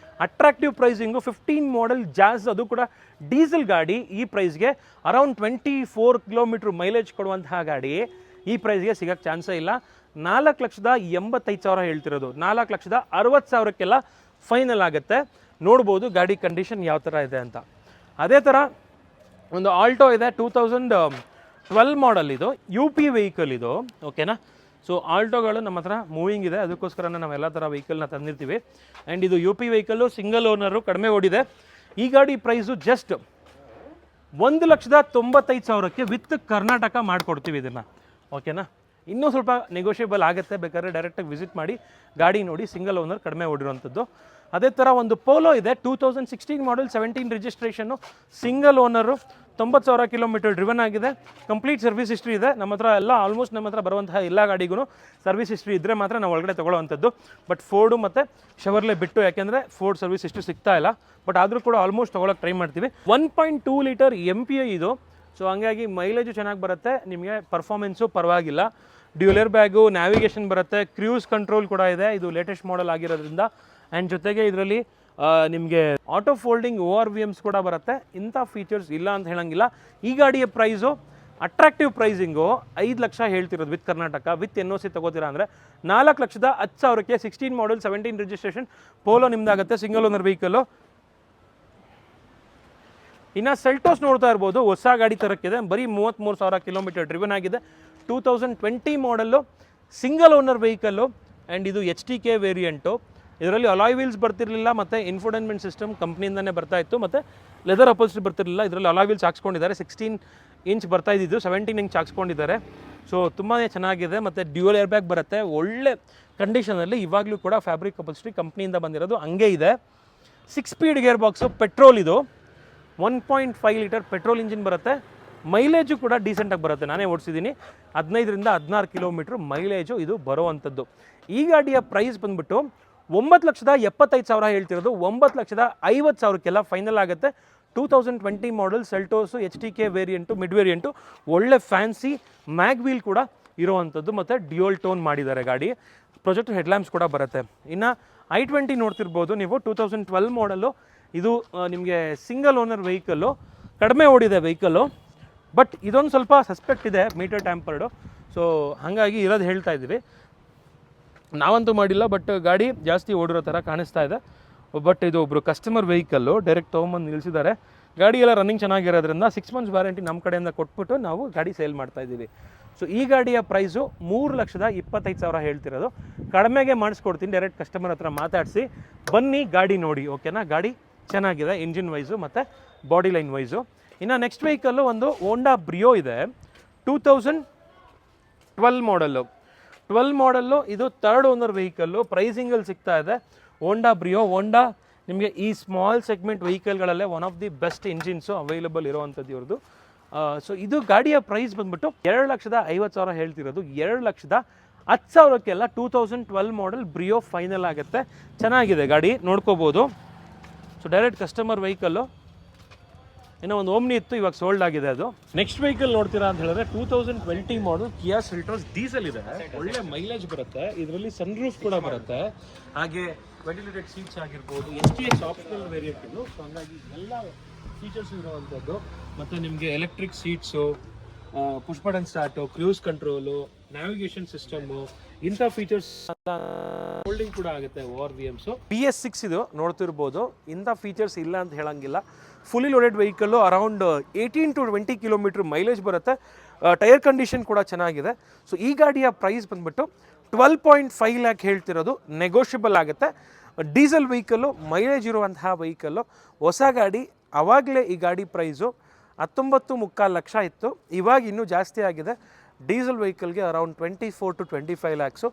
ಅಟ್ರಾಕ್ಟಿವ್ ಪ್ರೈಸಿಂಗು 15 ಮಾಡೆಲ್ ಜಾಸ್, ಅದು ಕೂಡ ಡೀಸೆಲ್ ಗಾಡಿ. ಈ ಪ್ರೈಸ್ಗೆ ಅರೌಂಡ್ 24 ಕಿಲೋಮೀಟ್ರ್ ಮೈಲೇಜ್ ಕೊಡುವಂತಹ ಗಾಡಿ ಈ ಪ್ರೈಸ್ಗೆ ಸಿಗೋಕ್ಕೆ ಚಾನ್ಸೇ ಇಲ್ಲ. 4,85,000 ಹೇಳ್ತಿರೋದು, 4,60,000ಕ್ಕೆಲ್ಲ ಫೈನಲ್ ಆಗುತ್ತೆ. ನೋಡ್ಬೋದು ಗಾಡಿ ಕಂಡೀಷನ್ ಯಾವ ಥರ ಇದೆ ಅಂತ. ಅದೇ ಥರ ಒಂದು ಆಲ್ಟೋ ಇದೆ, 2012 ಮಾಡಲ್. ಇದು UP ವೆಹಿಕಲ್ ಇದು, ಓಕೆನಾ. ಸೊ ಆಲ್ಟೋಗಳು ನಮ್ಮ ಹತ್ರ ಮೂವಿಂಗ್ ಇದೆ, ಅದಕ್ಕೋಸ್ಕರ ನಾವು ಎಲ್ಲ ಥರ ವೆಹಿಕಲ್ನ ತಂದಿರ್ತೀವಿ. ಆ್ಯಂಡ್ ಇದು UP ವೆಹಿಕಲ್ಲು, ಸಿಂಗಲ್ ಓನರು, ಕಡಿಮೆ ಓಡಿದೆ. ಈ ಗಾಡಿ ಪ್ರೈಸು ಜಸ್ಟ್ 1,95,000ಕ್ಕೆ ವಿತ್ ಕರ್ನಾಟಕ ಮಾಡಿಕೊಡ್ತೀವಿ ಇದನ್ನು, ಓಕೆನಾ. ಇನ್ನೂ ಸ್ವಲ್ಪ ನೆಗೋಷಿಯಬಲ್ ಆಗುತ್ತೆ, ಬೇಕಾದ್ರೆ ಡೈರೆಕ್ಟಾಗಿ ವಿಸಿಟ್ ಮಾಡಿ ಗಾಡಿ ನೋಡಿ. ಸಿಂಗಲ್ ಓನರ್, ಕಡಿಮೆ ಓಡಿರೋಂಥದ್ದು. ಅದೇ ಥರ ಒಂದು ಪೋಲೋ ಇದೆ, 2016 ಮಾಡಲ್, 17 registration, single owner, 90,000 kilometre driven ಆಗಿದೆ, ಕಂಪ್ಲೀಟ್ ಸರ್ವಿಸ್ ಹಿಸ್ಟ್ರಿ ಇದೆ. ನಮ್ಮ ಹತ್ರ ಎಲ್ಲ ಆಲ್ಮೋಸ್ಟ್ ನಮ್ಮ ಹತ್ರ ಬರುವಂತಹ ಎಲ್ಲ ಗಾಡಿಗೂ ಸರ್ವಿಸ್ ಹಿಸ್ಟ್ರಿ ಇದ್ದರೆ ಮಾತ್ರ ನಾವು ಒಳಗಡೆ ತೊಗೊಳ್ಳೋವಂಥದ್ದು. ಬಟ್ ಫೋರ್ಡು ಮತ್ತು ಶವರ್ಲೆ ಬಿಟ್ಟು, ಯಾಕೆಂದರೆ ಫೋರ್ಡ್ ಸರ್ವಿಸ್ ಹಿಸ್ಟ್ರಿ ಸಿಗ್ತಾ ಇಲ್ಲ. ಬಟ್ ಆದರೂ ಕೂಡ ಆಲ್ಮೋಸ್ಟ್ ತೊಗೊಳಕ್ಕೆ ಟ್ರೈ ಮಾಡ್ತೀವಿ. 1.2 ಲೀಟರ್ MPI ಇದು. ಸೊ ಹಂಗಾಗಿ ಮೈಲೇಜು ಚೆನ್ನಾಗಿ ಬರುತ್ತೆ, ನಿಮಗೆ ಪರ್ಫಾರ್ಮೆನ್ಸು ಪರವಾಗಿಲ್ಲ. ಡ್ಯೂಯಲ್ ಏರ್ ಬ್ಯಾಗು, ನ್ಯಾವಿಗೇಷನ್ ಬರುತ್ತೆ, ಕ್ರೂಸ್ ಕಂಟ್ರೋಲ್ ಕೂಡ ಇದೆ. ಇದು ಲೇಟೆಸ್ಟ್ ಮಾಡಲ್ ಆಗಿರೋದ್ರಿಂದ. ಆ್ಯಂಡ್ ಜೊತೆಗೆ ಇದರಲ್ಲಿ ನಿಮಗೆ ಆಟೋ ಫೋಲ್ಡಿಂಗ್ ORVMs ಕೂಡ ಬರುತ್ತೆ. ಇಂಥ ಫೀಚರ್ಸ್ ಇಲ್ಲ ಅಂತ ಹೇಳಂಗಿಲ್ಲ. ಈ ಗಾಡಿಯ ಪ್ರೈಸು ಅಟ್ರಾಕ್ಟಿವ್ ಪ್ರೈಸಿಂಗು 5 ಲಕ್ಷ ಹೇಳ್ತಿರೋದು ವಿತ್ ಕರ್ನಾಟಕ. ವಿತ್ NOC ತೊಗೋತೀರಾ ಅಂದರೆ 4,10,000ಕ್ಕೆ 16 ಮಾಡಲ್, 17 ರಿಜಿಸ್ಟ್ರೇಷನ್ ಪೋಲೋ ನಿಮ್ದಾಗುತ್ತೆ, ಸಿಂಗಲ್ ಓನರ್ ವೆಹಿಕಲ್ಲು. ಇನ್ನು ಸೆಲ್ಟೋಸ್ ನೋಡ್ತಾ ಇರ್ಬೋದು, ಹೊಸ ಗಾಡಿ ತರಕ್ಕಿದೆ, ಬರೀ 33,000 ಕಿಲೋಮೀಟರ್ ಡ್ರಿವನ್ ಆಗಿದೆ, 2020 ಮಾಡಲ್ಲು, ಸಿಂಗಲ್ ಓನರ್ ವೆಹಿಕಲ್ಲು. ಆ್ಯಂಡ್ ಇದು HTK ವೇರಿಯಂಟು. ಇದರಲ್ಲಿ ಅಲಾಯ್ ವೀಲ್ಸ್ ಬರ್ತಿರಲಿಲ್ಲ, ಮತ್ತು ಇನ್ಫೋಟೈನ್ಮೆಂಟ್ ಸಿಸ್ಟಮ್ ಕಂಪ್ನಿಯಿಂದನೇ ಬರ್ತಾ ಇತ್ತು, ಮತ್ತು ಲೆದರ್ ಅಪೋಲ್ಸ್ಟ್ರಿ ಬರ್ತಿರಲಿಲ್ಲ. ಇದರಲ್ಲಿ ಅಲಾಯ್ ವೀಲ್ಸ್ ಹಾಕ್ಸ್ಕೊಂಡಿದ್ದಾರೆ. 16 ಇಂಚ್ ಬರ್ತಾ ಇದ್ದಿದ್ದು 17 ಇಂಚ್ ಹಾಕ್ಸ್ಕೊಂಡಿದ್ದಾರೆ. ಸೊ ತುಂಬಾ ಚೆನ್ನಾಗಿದೆ. ಮತ್ತು ಡ್ಯೂಯಲ್ ಏರ್ ಬ್ಯಾಗ್ ಬರುತ್ತೆ, ಒಳ್ಳೆ ಕಂಡೀಷನಲ್ಲಿ. ಇವಾಗಲೂ ಕೂಡ ಫ್ಯಾಬ್ರಿಕ್ ಅಪೋಲ್ಸ್ಟ್ರಿ ಕಂಪ್ನಿಯಿಂದ ಬಂದಿರೋದು ಹಂಗೆ ಇದೆ. 6 ಸ್ಪೀಡ್ ಗೇರ್ ಬಾಕ್ಸು, ಪೆಟ್ರೋಲ್ ಇದು, 1.5 ಲೀಟರ್ ಪೆಟ್ರೋಲ್ ಇಂಜಿನ್ ಬರುತ್ತೆ. ಮೈಲೇಜು ಕೂಡ ಡೀಸೆಂಟಾಗಿ ಬರುತ್ತೆ. ನಾನೇ ಓಡಿಸಿದ್ದೀನಿ, 15ರಿಂದ 16 ಕಿಲೋಮೀಟ್ರ್ ಮೈಲೇಜು ಇದು ಬರುವಂಥದ್ದು. ಈ ಗಾಡಿಯ ಪ್ರೈಸ್ ಬಂದುಬಿಟ್ಟು 9,75,000 ಹೇಳ್ತಿರೋದು, 9,50,000ಕ್ಕೆಲ್ಲ ಫೈನಲ್ ಆಗುತ್ತೆ. 2020 ಮಾಡಲ್ ಸೆಲ್ಟೋಸು, HTK ವೇರಿಯಂಟು, ಮಿಡ್ ವೇರಿಯಂಟು, ಒಳ್ಳೆ ಫ್ಯಾನ್ಸಿ ಮ್ಯಾಗ್ ವೀಲ್ ಕೂಡ ಇರೋವಂಥದ್ದು, ಮತ್ತು ಡ್ಯೂಯಲ್ ಟೋನ್ ಮಾಡಿದ್ದಾರೆ ಗಾಡಿ. ಪ್ರೊಜೆಕ್ಟರ್ ಹೆಡ್ಲ್ಯಾಂಪ್ಸ್ ಕೂಡ ಬರುತ್ತೆ. ಇನ್ನು i20 ನೋಡ್ತಿರ್ಬೋದು ನೀವು, 2012 ಮಾಡಲ್ಲು. ಇದು ನಿಮಗೆ ಸಿಂಗಲ್ ಓನರ್ ವೆಹಿಕಲ್ಲು, ಕಡಿಮೆ ಓಡಿದೆ ವೆಹಿಕಲ್ಲು. ಬಟ್ ಇದೊಂದು ಸ್ವಲ್ಪ ಸಸ್ಪೆಕ್ಟ್ ಇದೆ, ಮೀಟರ್ ಟ್ಯಾಂಪರ್ಡು. ಸೊ ಹಾಗಾಗಿ ಇರೋದು ಹೇಳ್ತಾ ಇದ್ದೀವಿ. ನಾವಂತೂ ಮಾಡಿಲ್ಲ, ಬಟ್ ಗಾಡಿ ಜಾಸ್ತಿ ಓಡಿರೋ ಥರ ಕಾಣಿಸ್ತಾ ಇದೆ. ಬಟ್ ಇದು ಒಬ್ಬರು ಕಸ್ಟಮರ್ ವೆಹಿಕಲ್ಲು, ಡೈರೆಕ್ಟ್ ತೊಗೊಂಬಂದು ನಿಲ್ಲಿಸಿದ್ದಾರೆ. ಗಾಡಿ ಎಲ್ಲ ರನ್ನಿಂಗ್ ಚೆನ್ನಾಗಿರೋದ್ರಿಂದ 6 ಮಂತ್ಸ್ ವ್ಯಾರಂಟಿ ನಮ್ಮ ಕಡೆಯಿಂದ ಕೊಟ್ಬಿಟ್ಟು ನಾವು ಗಾಡಿ ಸೇಲ್ ಮಾಡ್ತಾ ಇದ್ದೀವಿ. ಸೊ ಈ ಗಾಡಿಯ ಪ್ರೈಸು 3,25,000 ಹೇಳ್ತಿರೋದು. ಕಡಿಮೆಗೆ ಮಾಡಿಸ್ಕೊಡ್ತೀನಿ, ಡೈರೆಕ್ಟ್ ಕಸ್ಟಮರ್ ಹತ್ರ ಮಾತಾಡಿಸಿ ಬನ್ನಿ, ಗಾಡಿ ನೋಡಿ, ಓಕೆನಾ. ಗಾಡಿ ಚೆನ್ನಾಗಿದೆ ಇಂಜಿನ್ ವೈಸು ಮತ್ತು ಬಾಡಿ ಲೈನ್ ವೈಸು. ಇನ್ನು ನೆಕ್ಸ್ಟ್ ವೆಹಿಕಲ್ಲು ಒಂದು ಹೋಂಡಾ ಬ್ರಿಯೋ ಇದೆ, 2012 ಮಾಡಲ್ಲು. 12 ಮಾಡಲ್ಲು, ಇದು 3rd ಓನರ್ ವೆಹಿಕಲ್ಲು. ಪ್ರೈಸಿಂಗಲ್ಲಿ ಸಿಗ್ತಾ ಇದೆ ಹೋಂಡಾ ಬ್ರಿಯೋ. ಹೋಂಡಾ ನಿಮಗೆ ಈ ಸ್ಮಾಲ್ ಸೆಗ್ಮೆಂಟ್ ವೆಹಿಕಲ್ಗಳಲ್ಲೇ one of the best engines available ಇರೋವಂಥದ್ದು ಇವ್ರದ್ದು. ಸೊ ಇದು ಗಾಡಿಯ ಪ್ರೈಸ್ ಬಂದುಬಿಟ್ಟು 2,50,000 ಹೇಳ್ತಿರೋದು. 2,10,000ಕ್ಕೆಲ್ಲ 2012 ಮಾಡಲ್ ಬ್ರಿಯೋ ಫೈನಲ್ ಆಗುತ್ತೆ. ಚೆನ್ನಾಗಿದೆ ಗಾಡಿ, ನೋಡ್ಕೋಬೋದು. So direct customer vehicle. ಇನ್ನೂ ಒಂದು ಓಮ್ನಿ ಇತ್ತು, ಇವಾಗ ಸೋಲ್ಡ್ ಆಗಿದೆ ಅದು. ನೆಕ್ಸ್ಟ್ ವೆಹಿಕಲ್ ನೋಡ್ತೀರಾ ಅಂತ ಹೇಳಿದ್ರೆ 2020 ಮಾಡಲ್ ಕಿಯಾ ಸೆಲ್ಟೋಸ್ ಡೀಸೆಲ್ ಇದೆ, ಒಳ್ಳೆ ಮೈಲೇಜ್ ಬರುತ್ತೆ. ಇದರಲ್ಲಿ ಸನ್ ರೂಫ್ ಕೂಡ ಬರುತ್ತೆ, ಹಾಗೆ ವೆಂಟಿಲೇಟೆಡ್ ಸೀಟ್ಸ್ ಆಗಿರ್ಬೋದು. STX ಆಪ್ಷನಲ್ ವೇರಿಯಂಟ್ ಇದು. ಸೊ ಹಂಗಾಗಿ ಎಲ್ಲ ಫೀಚರ್ಸ್ ಇರುವಂಥದ್ದು. ಮತ್ತು ನಿಮಗೆ electric seats, push button start, cruise control, navigation system, ಇಂಥ ಫೀಚರ್ಸ್ ಹೋಲ್ಡಿಂಗ್ ಕೂಡ ಆಗುತ್ತೆ. ORVMs PS6 ಇದು ನೋಡ್ತಿರ್ಬೋದು. ಇಂಥ ಫೀಚರ್ಸ್ ಇಲ್ಲ ಅಂತ ಹೇಳಂಗಿಲ್ಲ. Fully loaded vehicle, around 18 to 20 kilometre mileage ಬರುತ್ತೆ. ಟೈರ್ ಕಂಡೀಷನ್ ಕೂಡ ಚೆನ್ನಾಗಿದೆ. ಸೊ ಈ ಗಾಡಿಯ ಪ್ರೈಸ್ ಬಂದುಬಿಟ್ಟು 12.5 ಲ್ಯಾಕ್ ಹೇಳ್ತಿರೋದು, ನೆಗೋಷಿಯಬಲ್ ಆಗುತ್ತೆ. ಡೀಸೆಲ್ ವೆಹಿಕಲ್ಲು, ಮೈಲೇಜ್ ಇರುವಂತಹ ವೆಹಿಕಲ್ಲು, ಹೊಸ ಗಾಡಿ. ಆವಾಗಲೇ ಈ ಗಾಡಿ ಪ್ರೈಸು 19.25 ಲಕ್ಷ ಇತ್ತು, ಇವಾಗ ಇನ್ನೂ ಜಾಸ್ತಿ ಆಗಿದೆ. ಡೀಸೆಲ್ ವೆಹಿಕಲ್ಗೆ around 24 to 25 lakhs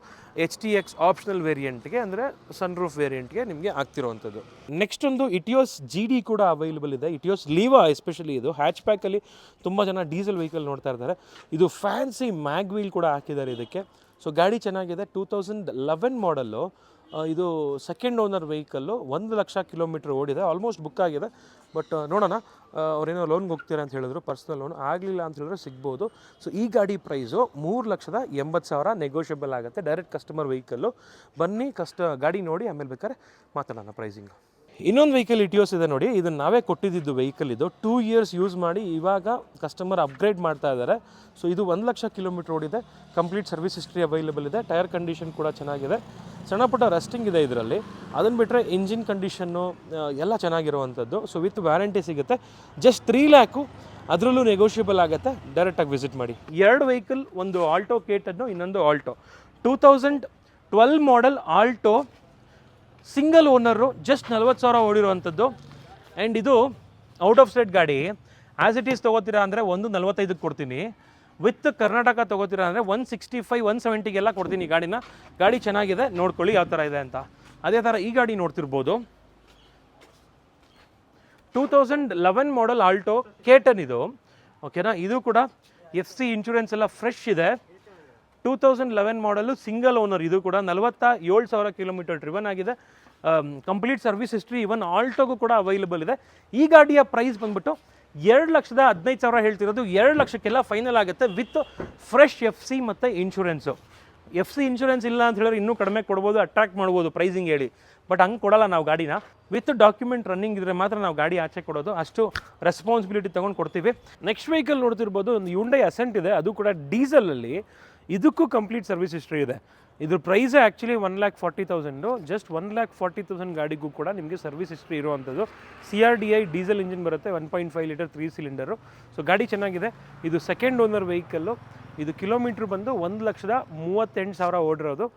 HTX optional ವೇರಿಯಂಟ್ಗೆ, ಅಂದರೆ ಸನ್ರೂಫ್ ವೇರಿಯಂಟ್ಗೆ ನಿಮಗೆ ಆಗ್ತಿರುವಂಥದ್ದು. ನೆಕ್ಸ್ಟ್ ಒಂದು ಇಟಿಯೋಸ್ GD ಕೂಡ ಅವೈಲೇಬಲ್ ಇದೆ. ಇಟಿಯೋಸ್ ಲೀವಾ ಎಸ್ಪೆಷಲಿ ಇದು ಹ್ಯಾಚ್ ಪ್ಯಾಕಲ್ಲಿ ತುಂಬ ಜನ ಡೀಸೆಲ್ ವೆಹಿಕಲ್ ನೋಡ್ತಾ ಇದ್ದಾರೆ. ಇದು ಫ್ಯಾನ್ಸಿ ಮ್ಯಾಗ್ ವೀಲ್ ಕೂಡ ಹಾಕಿದ್ದಾರೆ ಇದಕ್ಕೆ. ಸೊ ಗಾಡಿ ಚೆನ್ನಾಗಿದೆ. 2011 ಮಾಡಲ್ಲು. ಇದು second owner vehicle. 1 lakh kilometre ಓಡಿದೆ, ಆಲ್ಮೋಸ್ಟ್ ಬುಕ್ ಆಗಿದೆ. ಬಟ್ ನೋಡೋಣ, ಅವರೇನೋ ಲೋನ್ಗೆ ಹೋಗ್ತೀರಾ ಅಂತ ಹೇಳಿದ್ರು, ಪರ್ಸ್ನಲ್ ಲೋನ್ ಆಗಲಿಲ್ಲ ಅಂತ ಹೇಳಿದ್ರೆ ಸಿಗ್ಬೋದು. ಸೊ ಈ ಗಾಡಿ ಪ್ರೈಸು 3,80,000 ನೆಗೋಷಿಯಬಲ್ ಆಗುತ್ತೆ. Direct customer vehicle. ಬನ್ನಿ ಗಾಡಿ ನೋಡಿ ಆಮೇಲೆ ಬೇಕಾದ್ರೆ ಮಾತಾಡೋಣ ಪ್ರೈಸಿಂಗು. ಇನ್ನೊಂದು ವೆಹಿಕಲ್ ಇಟಿಯೋಸ್ ಇದೆ ನೋಡಿ, ಇದನ್ನು ನಾವೇ ಕೊಟ್ಟಿದ್ದು ವೆಹಿಕಲ್. ಇದು 2 years ಯೂಸ್ ಮಾಡಿ ಇವಾಗ ಕಸ್ಟಮರ್ ಅಪ್ಗ್ರೇಡ್ ಮಾಡ್ತಾ ಇದ್ದಾರೆ. ಸೊ ಇದು 1 ಲಕ್ಷ ಕಿಲೋಮೀಟ್ರ್ ಓಡಿದೆ. ಕಂಪ್ಲೀಟ್ ಸರ್ವಿಸ್ ಹಿಸ್ಟ್ರಿ ಅವೈಲೇಬಲ್ ಇದೆ. ಟೈರ್ ಕಂಡೀಷನ್ ಕೂಡ ಚೆನ್ನಾಗಿದೆ. ಸಣ್ಣ ಪುಟ್ಟ ರಸ್ಟಿಂಗ್ ಇದೆ ಇದರಲ್ಲಿ. ಅದನ್ನು ಬಿಟ್ಟರೆ ಇಂಜಿನ್ ಕಂಡೀಷನ್ನು ಎಲ್ಲ ಚೆನ್ನಾಗಿರುವಂಥದ್ದು. ಸೊ ವಿತ್ ವ್ಯಾರಂಟಿ ಸಿಗುತ್ತೆ. ಜಸ್ಟ್ 3 ಲ್ಯಾಕು, ಅದರಲ್ಲೂ ನೆಗೋಷಿಯಬಲ್ ಆಗುತ್ತೆ. ಡೈರೆಕ್ಟಾಗಿ ವಿಸಿಟ್ ಮಾಡಿ. 2 ವೆಹಿಕಲ್, ಒಂದು ಆಲ್ಟೋ ಕೇಟನ್ನು, ಇನ್ನೊಂದು Alto. 2012 model Alto, single owner, just 40,000 ಓಡಿರುವಂಥದ್ದು. ಆ್ಯಂಡ್ ಇದು ಔಟ್ ಆಫ್ ಸ್ಟೇಟ್ ಗಾಡಿ. ಆ್ಯಸ್ ಇಟ್ ಈಸ್ ತೊಗೋತೀರಾ ಅಂದರೆ 145ಕ್ಕೆ ಕೊಡ್ತೀನಿ. ವಿತ್ ಕರ್ನಾಟಕ ತೊಗೋತೀರಾ ಅಂದರೆ 165, 170ಗೆಲ್ಲ ಕೊಡ್ತೀನಿ ಈ ಗಾಡಿನ. ಗಾಡಿ ಚೆನ್ನಾಗಿದೆ, ನೋಡ್ಕೊಳ್ಳಿ ಯಾವ ಥರ ಇದೆ ಅಂತ. ಅದೇ ಥರ ಈ ಗಾಡಿ ನೋಡ್ತಿರ್ಬೋದು. 2011 ಮಾಡಲ್ ಆಲ್ಟೋ ಕೇಟನ್ ಇದು, ಓಕೆನಾ. ಇದು ಕೂಡ FC ಇನ್ಶೂರೆನ್ಸ್ ಎಲ್ಲ ಫ್ರೆಶ್ ಇದೆ. 2011 ಮಾಡಲು, ಸಿಂಗಲ್ ಓನರ್. ಇದು ಕೂಡ 47,000 ಕಿಲೋಮೀಟರ್ ಡ್ರಿವನ್ ಆಗಿದೆ. ಕಂಪ್ಲೀಟ್ ಸರ್ವಿಸ್ ಹಿಸ್ಟ್ರಿ ಇವನ್ ಆಲ್ಟೋಗೂ ಕೂಡ ಅವೈಲೇಬಲ್ ಇದೆ. ಈ ಗಾಡಿಯ ಪ್ರೈಸ್ ಬಂದ್ಬಿಟ್ಟು 2,15,000 ಹೇಳ್ತಿರೋದು. 2 ಲಕ್ಷಕ್ಕೆಲ್ಲ ಫೈನಲ್ ಆಗುತ್ತೆ ವಿತ್ ಫ್ರೆಶ್ FC ಮತ್ತು ಇನ್ಶೂರೆನ್ಸು. FC ಇನ್ಶೂರೆನ್ಸ್ ಇಲ್ಲ ಅಂತ ಹೇಳಿದ್ರೆ ಇನ್ನೂ ಕಡಿಮೆ ಕೊಡ್ಬೋದು, ಅಟ್ರಾಕ್ಟ್ ಮಾಡ್ಬೋದು ಪ್ರೈಸಿಂಗ್ ಹೇಳಿ. ಬಟ್ ಹಂಗೆ ಕೊಡಲ್ಲ ನಾವು ಗಾಡಿನ. ವಿತ್ ಡಾಕ್ಯುಮೆಂಟ್ ರನ್ನಿಂಗ್ ಇದ್ದರೆ ಮಾತ್ರ ನಾವು ಗಾಡಿ ಆಚೆ ಕೊಡೋದು, ಅಷ್ಟು ರೆಸ್ಪಾನ್ಸಿಬಿಲಿಟಿ ತೊಗೊಂಡು ಕೊಡ್ತೀವಿ. ನೆಕ್ಸ್ಟ್ ವೆಹಿಕಲ್ ನೋಡ್ತಿರ್ಬೋದು, ಒಂದು Hyundai Accent ಇದೆ. ಅದು ಕೂಡ ಡೀಸೆಲಲ್ಲಿ. ಇದಕ್ಕೂ ಕಂಪ್ಲೀಟ್ ಸರ್ವಿಸ್ ಹಿಸ್ಟ್ರಿ ಇದೆ. ಇದ್ರ ಪ್ರೈಸೇ ಆ್ಯಕ್ಚುಲಿ 1,40,000. ಜಸ್ಟ್ 1,40,000 ಗಾಡಿಗೂ ಕೂಡ ನಿಮಗೆ ಸರ್ವಿಸ್ ಹಿಸ್ಟ್ರಿ ಇರುವಂಥದ್ದು. CRDI ಡೀಸೆಲ್ ಇಂಜಿನ್ ಬರುತ್ತೆ, 1.5 ಲೀಟರ್ 3 ಸಿಲಿಂಡರು. ಸೊ ಗಾಡಿ ಚೆನ್ನಾಗಿದೆ. ಇದು ಸೆಕೆಂಡ್ ಓನರ್ ವೆಹಿಕಲ್ಲು. ಇದು ಕಿಲೋಮೀಟ್ರ್ ಬಂದು 1,38,000 ಓಡಿರೋದು.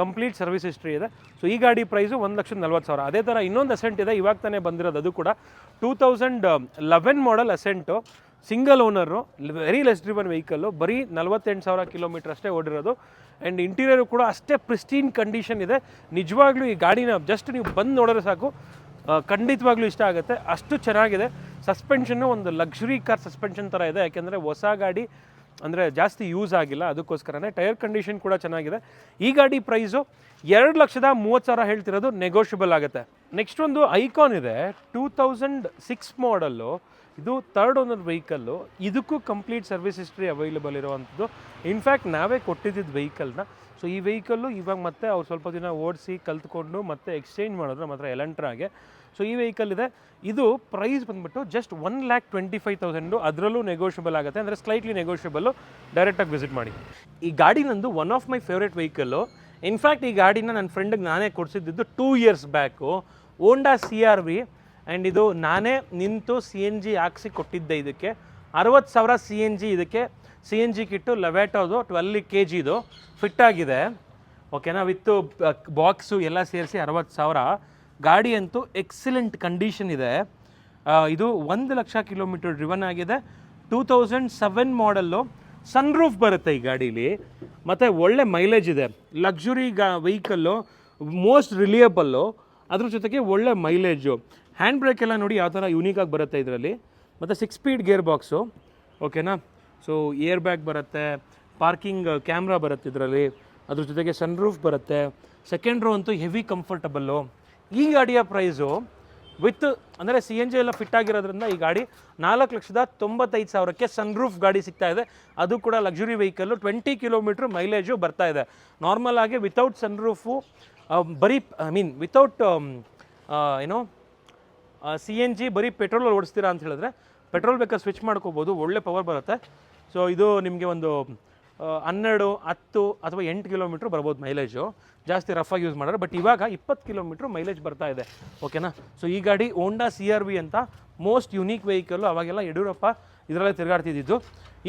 ಕಂಪ್ಲೀಟ್ ಸರ್ವಿಸ್ ಹಿಸ್ಟ್ರಿ ಇದೆ. ಸೊ ಈ ಗಾಡಿ ಪ್ರೈಸು 1,40,000. ಅದೇ ಥರ ಇನ್ನೊಂದು ಅಸೆಂಟ್ ಇದೆ, ಇವಾಗ ತಾನೇ ಬಂದಿರೋದು. ಅದು ಕೂಡ 2011 model Accent, single owner, very less driven vehicle. ಬರೀ 48,000 ಕಿಲೋಮೀಟ್ರ್ ಅಷ್ಟೇ ಓಡಿರೋದು. ಆ್ಯಂಡ್ ಇಂಟೀರಿಯರು ಕೂಡ ಅಷ್ಟೇ ಪ್ರಿಸ್ಟೀನ್ ಕಂಡೀಷನ್ ಇದೆ. ನಿಜವಾಗ್ಲೂ ಈ ಗಾಡಿನ ಜಸ್ಟ್ ನೀವು ಬಂದು ನೋಡಿದ್ರೆ ಸಾಕು, ಖಂಡಿತವಾಗ್ಲೂ ಇಷ್ಟ ಆಗುತ್ತೆ, ಅಷ್ಟು ಚೆನ್ನಾಗಿದೆ. ಸಸ್ಪೆನ್ಷನ್ನು ಒಂದು ಲಕ್ಸುರಿ ಕಾರ್ ಸಸ್ಪೆನ್ಷನ್ ಥರ ಇದೆ, ಯಾಕೆಂದರೆ ಹೊಸ ಗಾಡಿ ಅಂದರೆ ಜಾಸ್ತಿ ಯೂಸ್ ಆಗಿಲ್ಲ, ಅದಕ್ಕೋಸ್ಕರನೇ. ಟೈರ್ ಕಂಡೀಷನ್ ಕೂಡ ಚೆನ್ನಾಗಿದೆ. ಈ ಗಾಡಿ ಪ್ರೈಸು 2,30,000 ಹೇಳ್ತಿರೋದು, ನೆಗೋಷಿಯಬಲ್ ಆಗುತ್ತೆ. ನೆಕ್ಸ್ಟ್ ಒಂದು ಐಕಾನ್ ಇದೆ, 2006 ಮಾಡಲ್ಲು. ಇದು 3rd ಓನರ್ ವೆಹಿಕಲ್ಲು. ಇದಕ್ಕೂ ಕಂಪ್ಲೀಟ್ ಸರ್ವಿಸ್ ಹಿಸ್ಟ್ರಿ ಅವೈಲೇಬಲ್ ಇರುವಂಥದ್ದು. ಇನ್ಫ್ಯಾಕ್ಟ್ ನಾವೇ ಕೊಟ್ಟಿದ್ದಿದ್ದು ವೆಹಿಕಲ್ನ. ಸೊ ಈ ವೆಹಿಕಲ್ಲು ಇವಾಗ ಮತ್ತೆ ಅವ್ರು ಸ್ವಲ್ಪ ದಿನ ಓಡಿಸಿ ಕಲ್ತ್ಕೊಂಡು ಮತ್ತೆ ಎಕ್ಸ್ಚೇಂಜ್ ಮಾಡಿದ್ರು ನಮ್ಮ ಹತ್ರ ಎಲೆಂಟ್ರಾಗೆ. ಸೊ ಈ ವೆಹಿಕಲ್ ಇದೆ. ಇದು ಪ್ರೈಸ್ ಬಂದುಬಿಟ್ಟು ಜಸ್ಟ್ 1,25,000. ಅದರಲ್ಲೂ ನೆಗೋಷಿಯಬಲ್ ಆಗುತ್ತೆ, ಅಂದರೆ ಸ್ಲೈಟ್ಲಿ ನೆಗೋಷಿಯಬಲ್ಲು. ಡೈರೆಕ್ಟಾಗಿ ವಿಸಿಟ್ ಮಾಡಿ. ಈ ಗಾಡಿ ನಂದು one of my favourite vehicle. In fact ಈ ಗಾಡಿನ ನನ್ನ ಫ್ರೆಂಡಿಗೆ ನಾನೇ ಕೊಡಿಸಿದ್ದು 2 years back. Honda CRV. And ಇದು ನಾನೇ ನಿಂತು CNG ಹಾಕ್ಸಿ ಕೊಟ್ಟಿದ್ದೆ. ಇದಕ್ಕೆ 60,000 CNG. ಇದಕ್ಕೆ CNG ಕಿಟ್ಟು ಲೆವೆಟೋದು 12 kgದು ಫಿಟ್ ಆಗಿದೆ, ಓಕೆನಾ. ವಿತ್ತು ಬಾಕ್ಸು ಎಲ್ಲ ಸೇರಿಸಿ 60,000. ಗಾಡಿ ಅಂತೂ ಎಕ್ಸಲೆಂಟ್ ಕಂಡೀಷನ್ ಇದೆ. ಇದು 1 ಲಕ್ಷ ಕಿಲೋಮೀಟರ್ ಡ್ರಿವನ್ ಆಗಿದೆ. 2007 ಮಾಡಲ್ಲು. ಸನ್ರೂಫ್ ಬರುತ್ತೆ ಈ ಗಾಡೀಲಿ, ಮತ್ತು ಒಳ್ಳೆ ಮೈಲೇಜ್ ಇದೆ. ಲಕ್ಸುರಿ ವೆಹಿಕಲ್ಲು, ಮೋಸ್ಟ್ ರಿಲಿಯಬಲ್ಲು, ಅದ್ರ ಜೊತೆಗೆ ಒಳ್ಳೆ ಮೈಲೇಜು. ಹ್ಯಾಂಡ್ ಬ್ರೇಕ್ ಎಲ್ಲ ನೋಡಿ ಯಾವ ಥರ ಯೂನಿಕಾಗಿ ಬರುತ್ತೆ ಇದರಲ್ಲಿ. ಮತ್ತು 6 ಸ್ಪೀಡ್ ಗೇರ್ ಬಾಕ್ಸು, ಓಕೆನಾ. ಸೊ ಏರ್ ಬ್ಯಾಗ್ ಬರುತ್ತೆ, ಪಾರ್ಕಿಂಗ್ ಕ್ಯಾಮ್ರಾ ಬರುತ್ತೆ ಇದರಲ್ಲಿ, ಅದ್ರ ಜೊತೆಗೆ ಸನ್ರೂಫ್ ಬರುತ್ತೆ. ಸೆಕೆಂಡ್ ರೋ ಅಂತೂ ಹೆವಿ ಕಂಫರ್ಟಬಲ್ಲು. ಈ ಗಾಡಿಯ ಪ್ರೈಸು ವಿತ್ ಅಂದರೆ CNG ಎಲ್ಲ ಫಿಟ್ ಆಗಿರೋದ್ರಿಂದ ಈ ಗಾಡಿ 4,95,000ಕ್ಕೆ ಸನ್ರೂಫ್ ಗಾಡಿ ಸಿಗ್ತಾ ಇದೆ. ಅದು ಕೂಡ ಲಕ್ಸುರಿ ವೆಹಿಕಲ್ಲು. 20 ಕಿಲೋಮೀಟ್ರ್ ಮೈಲೇಜು ಬರ್ತಾ ಇದೆ. ನಾರ್ಮಲ್ ಆಗಿ ವಿತೌಟ್ ಸನ್ರೂಫು, ಬರೀ ವಿತೌಟ್ CNG ಬರೀ ಪೆಟ್ರೋಲಲ್ಲಿ ಓಡಿಸ್ತೀರಾ ಅಂತ ಹೇಳಿದ್ರೆ ಪೆಟ್ರೋಲ್ ಬೇಕಾದ್ರೆ ಸ್ವಿಚ್ ಮಾಡ್ಕೋಬೋದು, ಒಳ್ಳೆ ಪವರ್ ಬರುತ್ತೆ. ಸೊ ಇದು ನಿಮಗೆ ಒಂದು 12, 10 ಅಥವಾ 8 ಕಿಲೋಮೀಟ್ರ್ ಬರ್ಬೋದು ಮೈಲೇಜು, ಜಾಸ್ತಿ ರಫಾಗಿ ಯೂಸ್ ಮಾಡಿದ್ರೆ. ಬಟ್ ಇವಾಗ 20 ಕಿಲೋಮೀಟ್ರ್ ಮೈಲೇಜ್ ಬರ್ತಾ ಇದೆ, ಓಕೆನಾ. ಸೊ ಈ ಗಾಡಿ ಹೋಂಡಾ CR-V ಅಂತ ಮೋಸ್ಟ್ ಯುನೀಕ್ ವೆಹಿಕಲ್ಲು. ಅವಾಗೆಲ್ಲ ಯಡಿಯೂರಪ್ಪ ಇದರಲ್ಲೇ ತಿರುಗಾಡ್ತಿದ್ದು.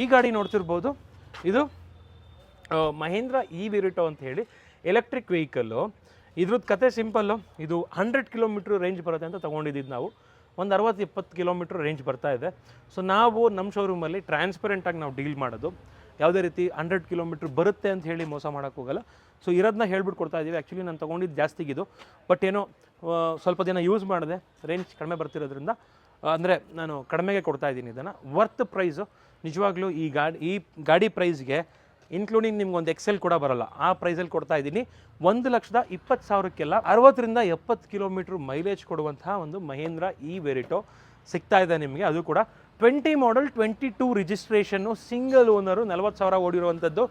ಈ ಗಾಡಿ ನೋಡ್ತಿರ್ಬೋದು, ಇದು ಮಹೇಂದ್ರ ವಿರಿಟೋ ಅಂತ ಹೇಳಿ ಎಲೆಕ್ಟ್ರಿಕ್ ವೆಹಿಕಲ್ಲು. ಇದ್ರದ್ದು ಕತೆ ಸಿಂಪಲ್ಲು. ಇದು 100 ಕಿಲೋಮೀಟ್ರ್ ರೇಂಜ್ ಬರುತ್ತೆ ಅಂತ ತೊಗೊಂಡಿದ್ದು ನಾವು. ಒಂದು 60-20 ಕಿಲೋಮೀಟ್ರ್ ರೇಂಜ್ ಬರ್ತಾ ಇದೆ. ಸೊ ನಾವು ನಮ್ಮ ಶೋರೂಮಲ್ಲಿ ಟ್ರಾನ್ಸ್ಪರೆಂಟಾಗಿ ನಾವು ಡೀಲ್ ಮಾಡೋದು. ಯಾವುದೇ ರೀತಿ 100 ಕಿಲೋಮೀಟ್ರ್ ಬರುತ್ತೆ ಅಂತ ಹೇಳಿ ಮೋಸ ಮಾಡೋಕ್ಕೋಗಲ್ಲ. ಸೊ ಇರೋದನ್ನ ಹೇಳ್ಬಿಟ್ಟು ಕೊಡ್ತಾ ಇದ್ದೀವಿ. ಆ್ಯಕ್ಚುಲಿ ನಾನು ತೊಗೊಂಡಿದ್ದು ಜಾಸ್ತಿಗಿದು, ಬಟ್ ಏನೋ ಸ್ವಲ್ಪ ದಿನ ಯೂಸ್ ಮಾಡಿದೆ, ರೇಂಜ್ ಕಡಿಮೆ ಬರ್ತಿರೋದ್ರಿಂದ ಅಂದರೆ ನಾನು ಕಡಿಮೆಗೆ ಕೊಡ್ತಾ ಇದ್ದೀನಿ ಇದನ್ನು. ವರ್ತ್ ಪ್ರೈಸು ನಿಜವಾಗ್ಲೂ ಈ ಗಾಡಿ ಪ್ರೈಸ್ಗೆ ಇನ್ಕ್ಲೂಡಿಂಗ್ ನಿಮ್ಗೆ ಒಂದು ಎಕ್ಸೆಲ್ ಕೂಡ ಬರೋಲ್ಲ, ಆ ಪ್ರೈಸಲ್ಲಿ ಕೊಡ್ತಾ ಇದ್ದೀನಿ. 1,20,000ಕ್ಕೆಲ್ಲ 60-70 ಕಿಲೋಮೀಟ್ರ್ ಮೈಲೇಜ್ ಕೊಡುವಂತಹ ಒಂದು ಮಹೇಂದ್ರ ವೆರಿಟೋ ಸಿಗ್ತಾ ಇದೆ ನಿಮಗೆ. ಅದು ಕೂಡ 20 ಮಾಡಲ್, 22 ರಿಜಿಸ್ಟ್ರೇಷನ್ನು, ಸಿಂಗಲ್ ಓನರು, 40,000 ಓಡಿರುವಂಥದ್ದು.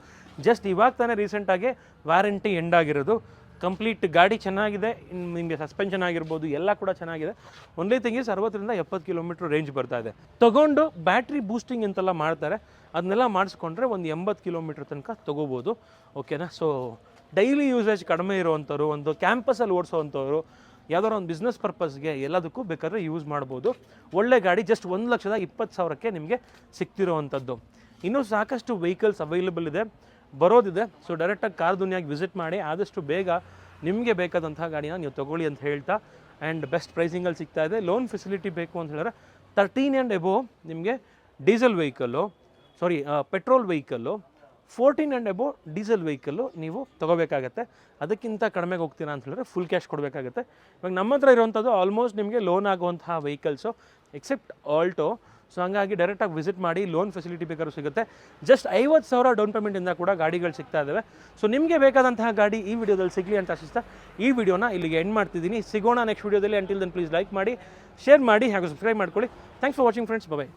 ಜಸ್ಟ್ ಇವಾಗ ತಾನೇ ರೀಸೆಂಟಾಗಿ ವ್ಯಾರಂಟಿ ಎಂಡ್ ಆಗಿರೋದು. ಕಂಪ್ಲೀಟ್ ಗಾಡಿ ಚೆನ್ನಾಗಿದೆ, ನಿಮಗೆ ಸಸ್ಪೆನ್ಷನ್ ಆಗಿರ್ಬೋದು ಎಲ್ಲ ಕೂಡ ಚೆನ್ನಾಗಿದೆ. Only thing is 60-70 kilometre range ಬರ್ತಾ ಇದೆ. ತೊಗೊಂಡು ಬ್ಯಾಟ್ರಿ ಬೂಸ್ಟಿಂಗ್ ಅಂತೆಲ್ಲ ಮಾಡ್ತಾರೆ, ಅದನ್ನೆಲ್ಲ ಮಾಡಿಸ್ಕೊಂಡ್ರೆ ಒಂದು 80 ಕಿಲೋಮೀಟ್ರ್ ತನಕ ತೊಗೋಬೋದು, ಓಕೆನಾ. ಸೊ ಡೈಲಿ ಯೂಸೇಜ್ ಕಡಿಮೆ ಇರೋವಂಥವ್ರು, ಒಂದು ಕ್ಯಾಂಪಸಲ್ಲಿ ಓಡಿಸೋವಂಥವ್ರು, ಯಾವ್ದಾದ್ರು ಒಂದು ಬಿಸ್ನೆಸ್ ಪರ್ಪಸ್ಗೆ ಎಲ್ಲದಕ್ಕೂ ಬೇಕಾದ್ರೆ ಯೂಸ್ ಮಾಡ್ಬೋದು. ಒಳ್ಳೆ ಗಾಡಿ ಜಸ್ಟ್ 1,20,000ಕ್ಕೆ ನಿಮಗೆ ಸಿಗ್ತಿರೋವಂಥದ್ದು. ಇನ್ನೂ ಸಾಕಷ್ಟು ವೆಹಿಕಲ್ಸ್ ಅವೈಲೇಬಲ್ ಇದೆ, ಬರೋದಿದೆ. ಸೊ ಡೈರೆಕ್ಟಾಗಿ ಕಾರ್ ದುನಿಯಾಗಿ ವಿಸಿಟ್ ಮಾಡಿ ಆದಷ್ಟು ಬೇಗ ನಿಮಗೆ ಬೇಕಾದಂತಹ ಗಾಡಿನ ನೀವು ತೊಗೊಳ್ಳಿ ಅಂತ ಹೇಳ್ತಾ, ಆ್ಯಂಡ್ ಬೆಸ್ಟ್ ಪ್ರೈಸಿಂಗಲ್ಲಿ ಸಿಗ್ತಾ ಇದೆ. ಲೋನ್ ಫೆಸಿಲಿಟಿ ಬೇಕು ಅಂತ ಹೇಳಿದ್ರೆ 13 ಆ್ಯಂಡ್ ಎಬೋವ್ ನಿಮಗೆ diesel vehicle, petrol vehicle, 14 and above diesel vehicle ನೀವು ತೊಗೋಬೇಕಾಗತ್ತೆ. ಅದಕ್ಕಿಂತ ಕಡಿಮೆಗೆ ಹೋಗ್ತೀರಾ ಅಂತ ಹೇಳಿದ್ರೆ ಫುಲ್ ಕ್ಯಾಶ್ ಕೊಡಬೇಕಾಗತ್ತೆ. ಇವಾಗ ನಮ್ಮ ಹತ್ರ ಇರುವಂಥದ್ದು ಆಲ್ಮೋಸ್ಟ್ ನಿಮಗೆ ಲೋನ್ ಆಗುವಂತಹ ವೆಹಿಕಲ್ಸು ಎಕ್ಸೆಪ್ಟ್ ಆಲ್ಟೋ. ಸೊ ಹಂಗಾಗಿ ಡೈರೆಕ್ಟಾಗಿ ವಿಸಿಟ್ ಮಾಡಿ, ಲೋನ್ ಫೆಸಿಲಿಟಿ ಬೇಕಾದ್ರೂ ಸಿಗುತ್ತೆ. ಜಸ್ಟ್ 50,000 ಡೌನ್ ಪೇಮೆಂಟಿಂದ ಕೂಡ ಗಾಡಿಗಳು ಸಿಗ್ತಾ ಇದ್ದಾವೆ. ಸೊ ನಿಮಗೆ ಬೇಕಾದಂತಹ ಗಾಡಿ ಈ ವಿಡಿಯೋದಲ್ಲಿ ಸಿಗಲಿ ಅಂತ ಆಶಿಸ್ತಾ ಈ ವಿಡಿಯೋನ ಇಲ್ಲಿಗೆ ಎಂಡ್ ಮಾಡ್ತಿದ್ದೀನಿ. ಸಿಗೋಣ ನೆಕ್ಸ್ಟ್ ವಿಡಿಯೋದಲ್ಲಿ. ಅಂಟಿಲ್ ದೆನ್ ಪ್ಲೀಸ್ ಲೈಕ್ ಮಾಡಿ, ಶೇರ್ ಮಾಡಿ ಹಾಗೂ ಸಬ್ಸ್ಕ್ರೈಬ್ ಮಾಡ್ಕೊಳ್ಳಿ. Thanks for watching friends, bye.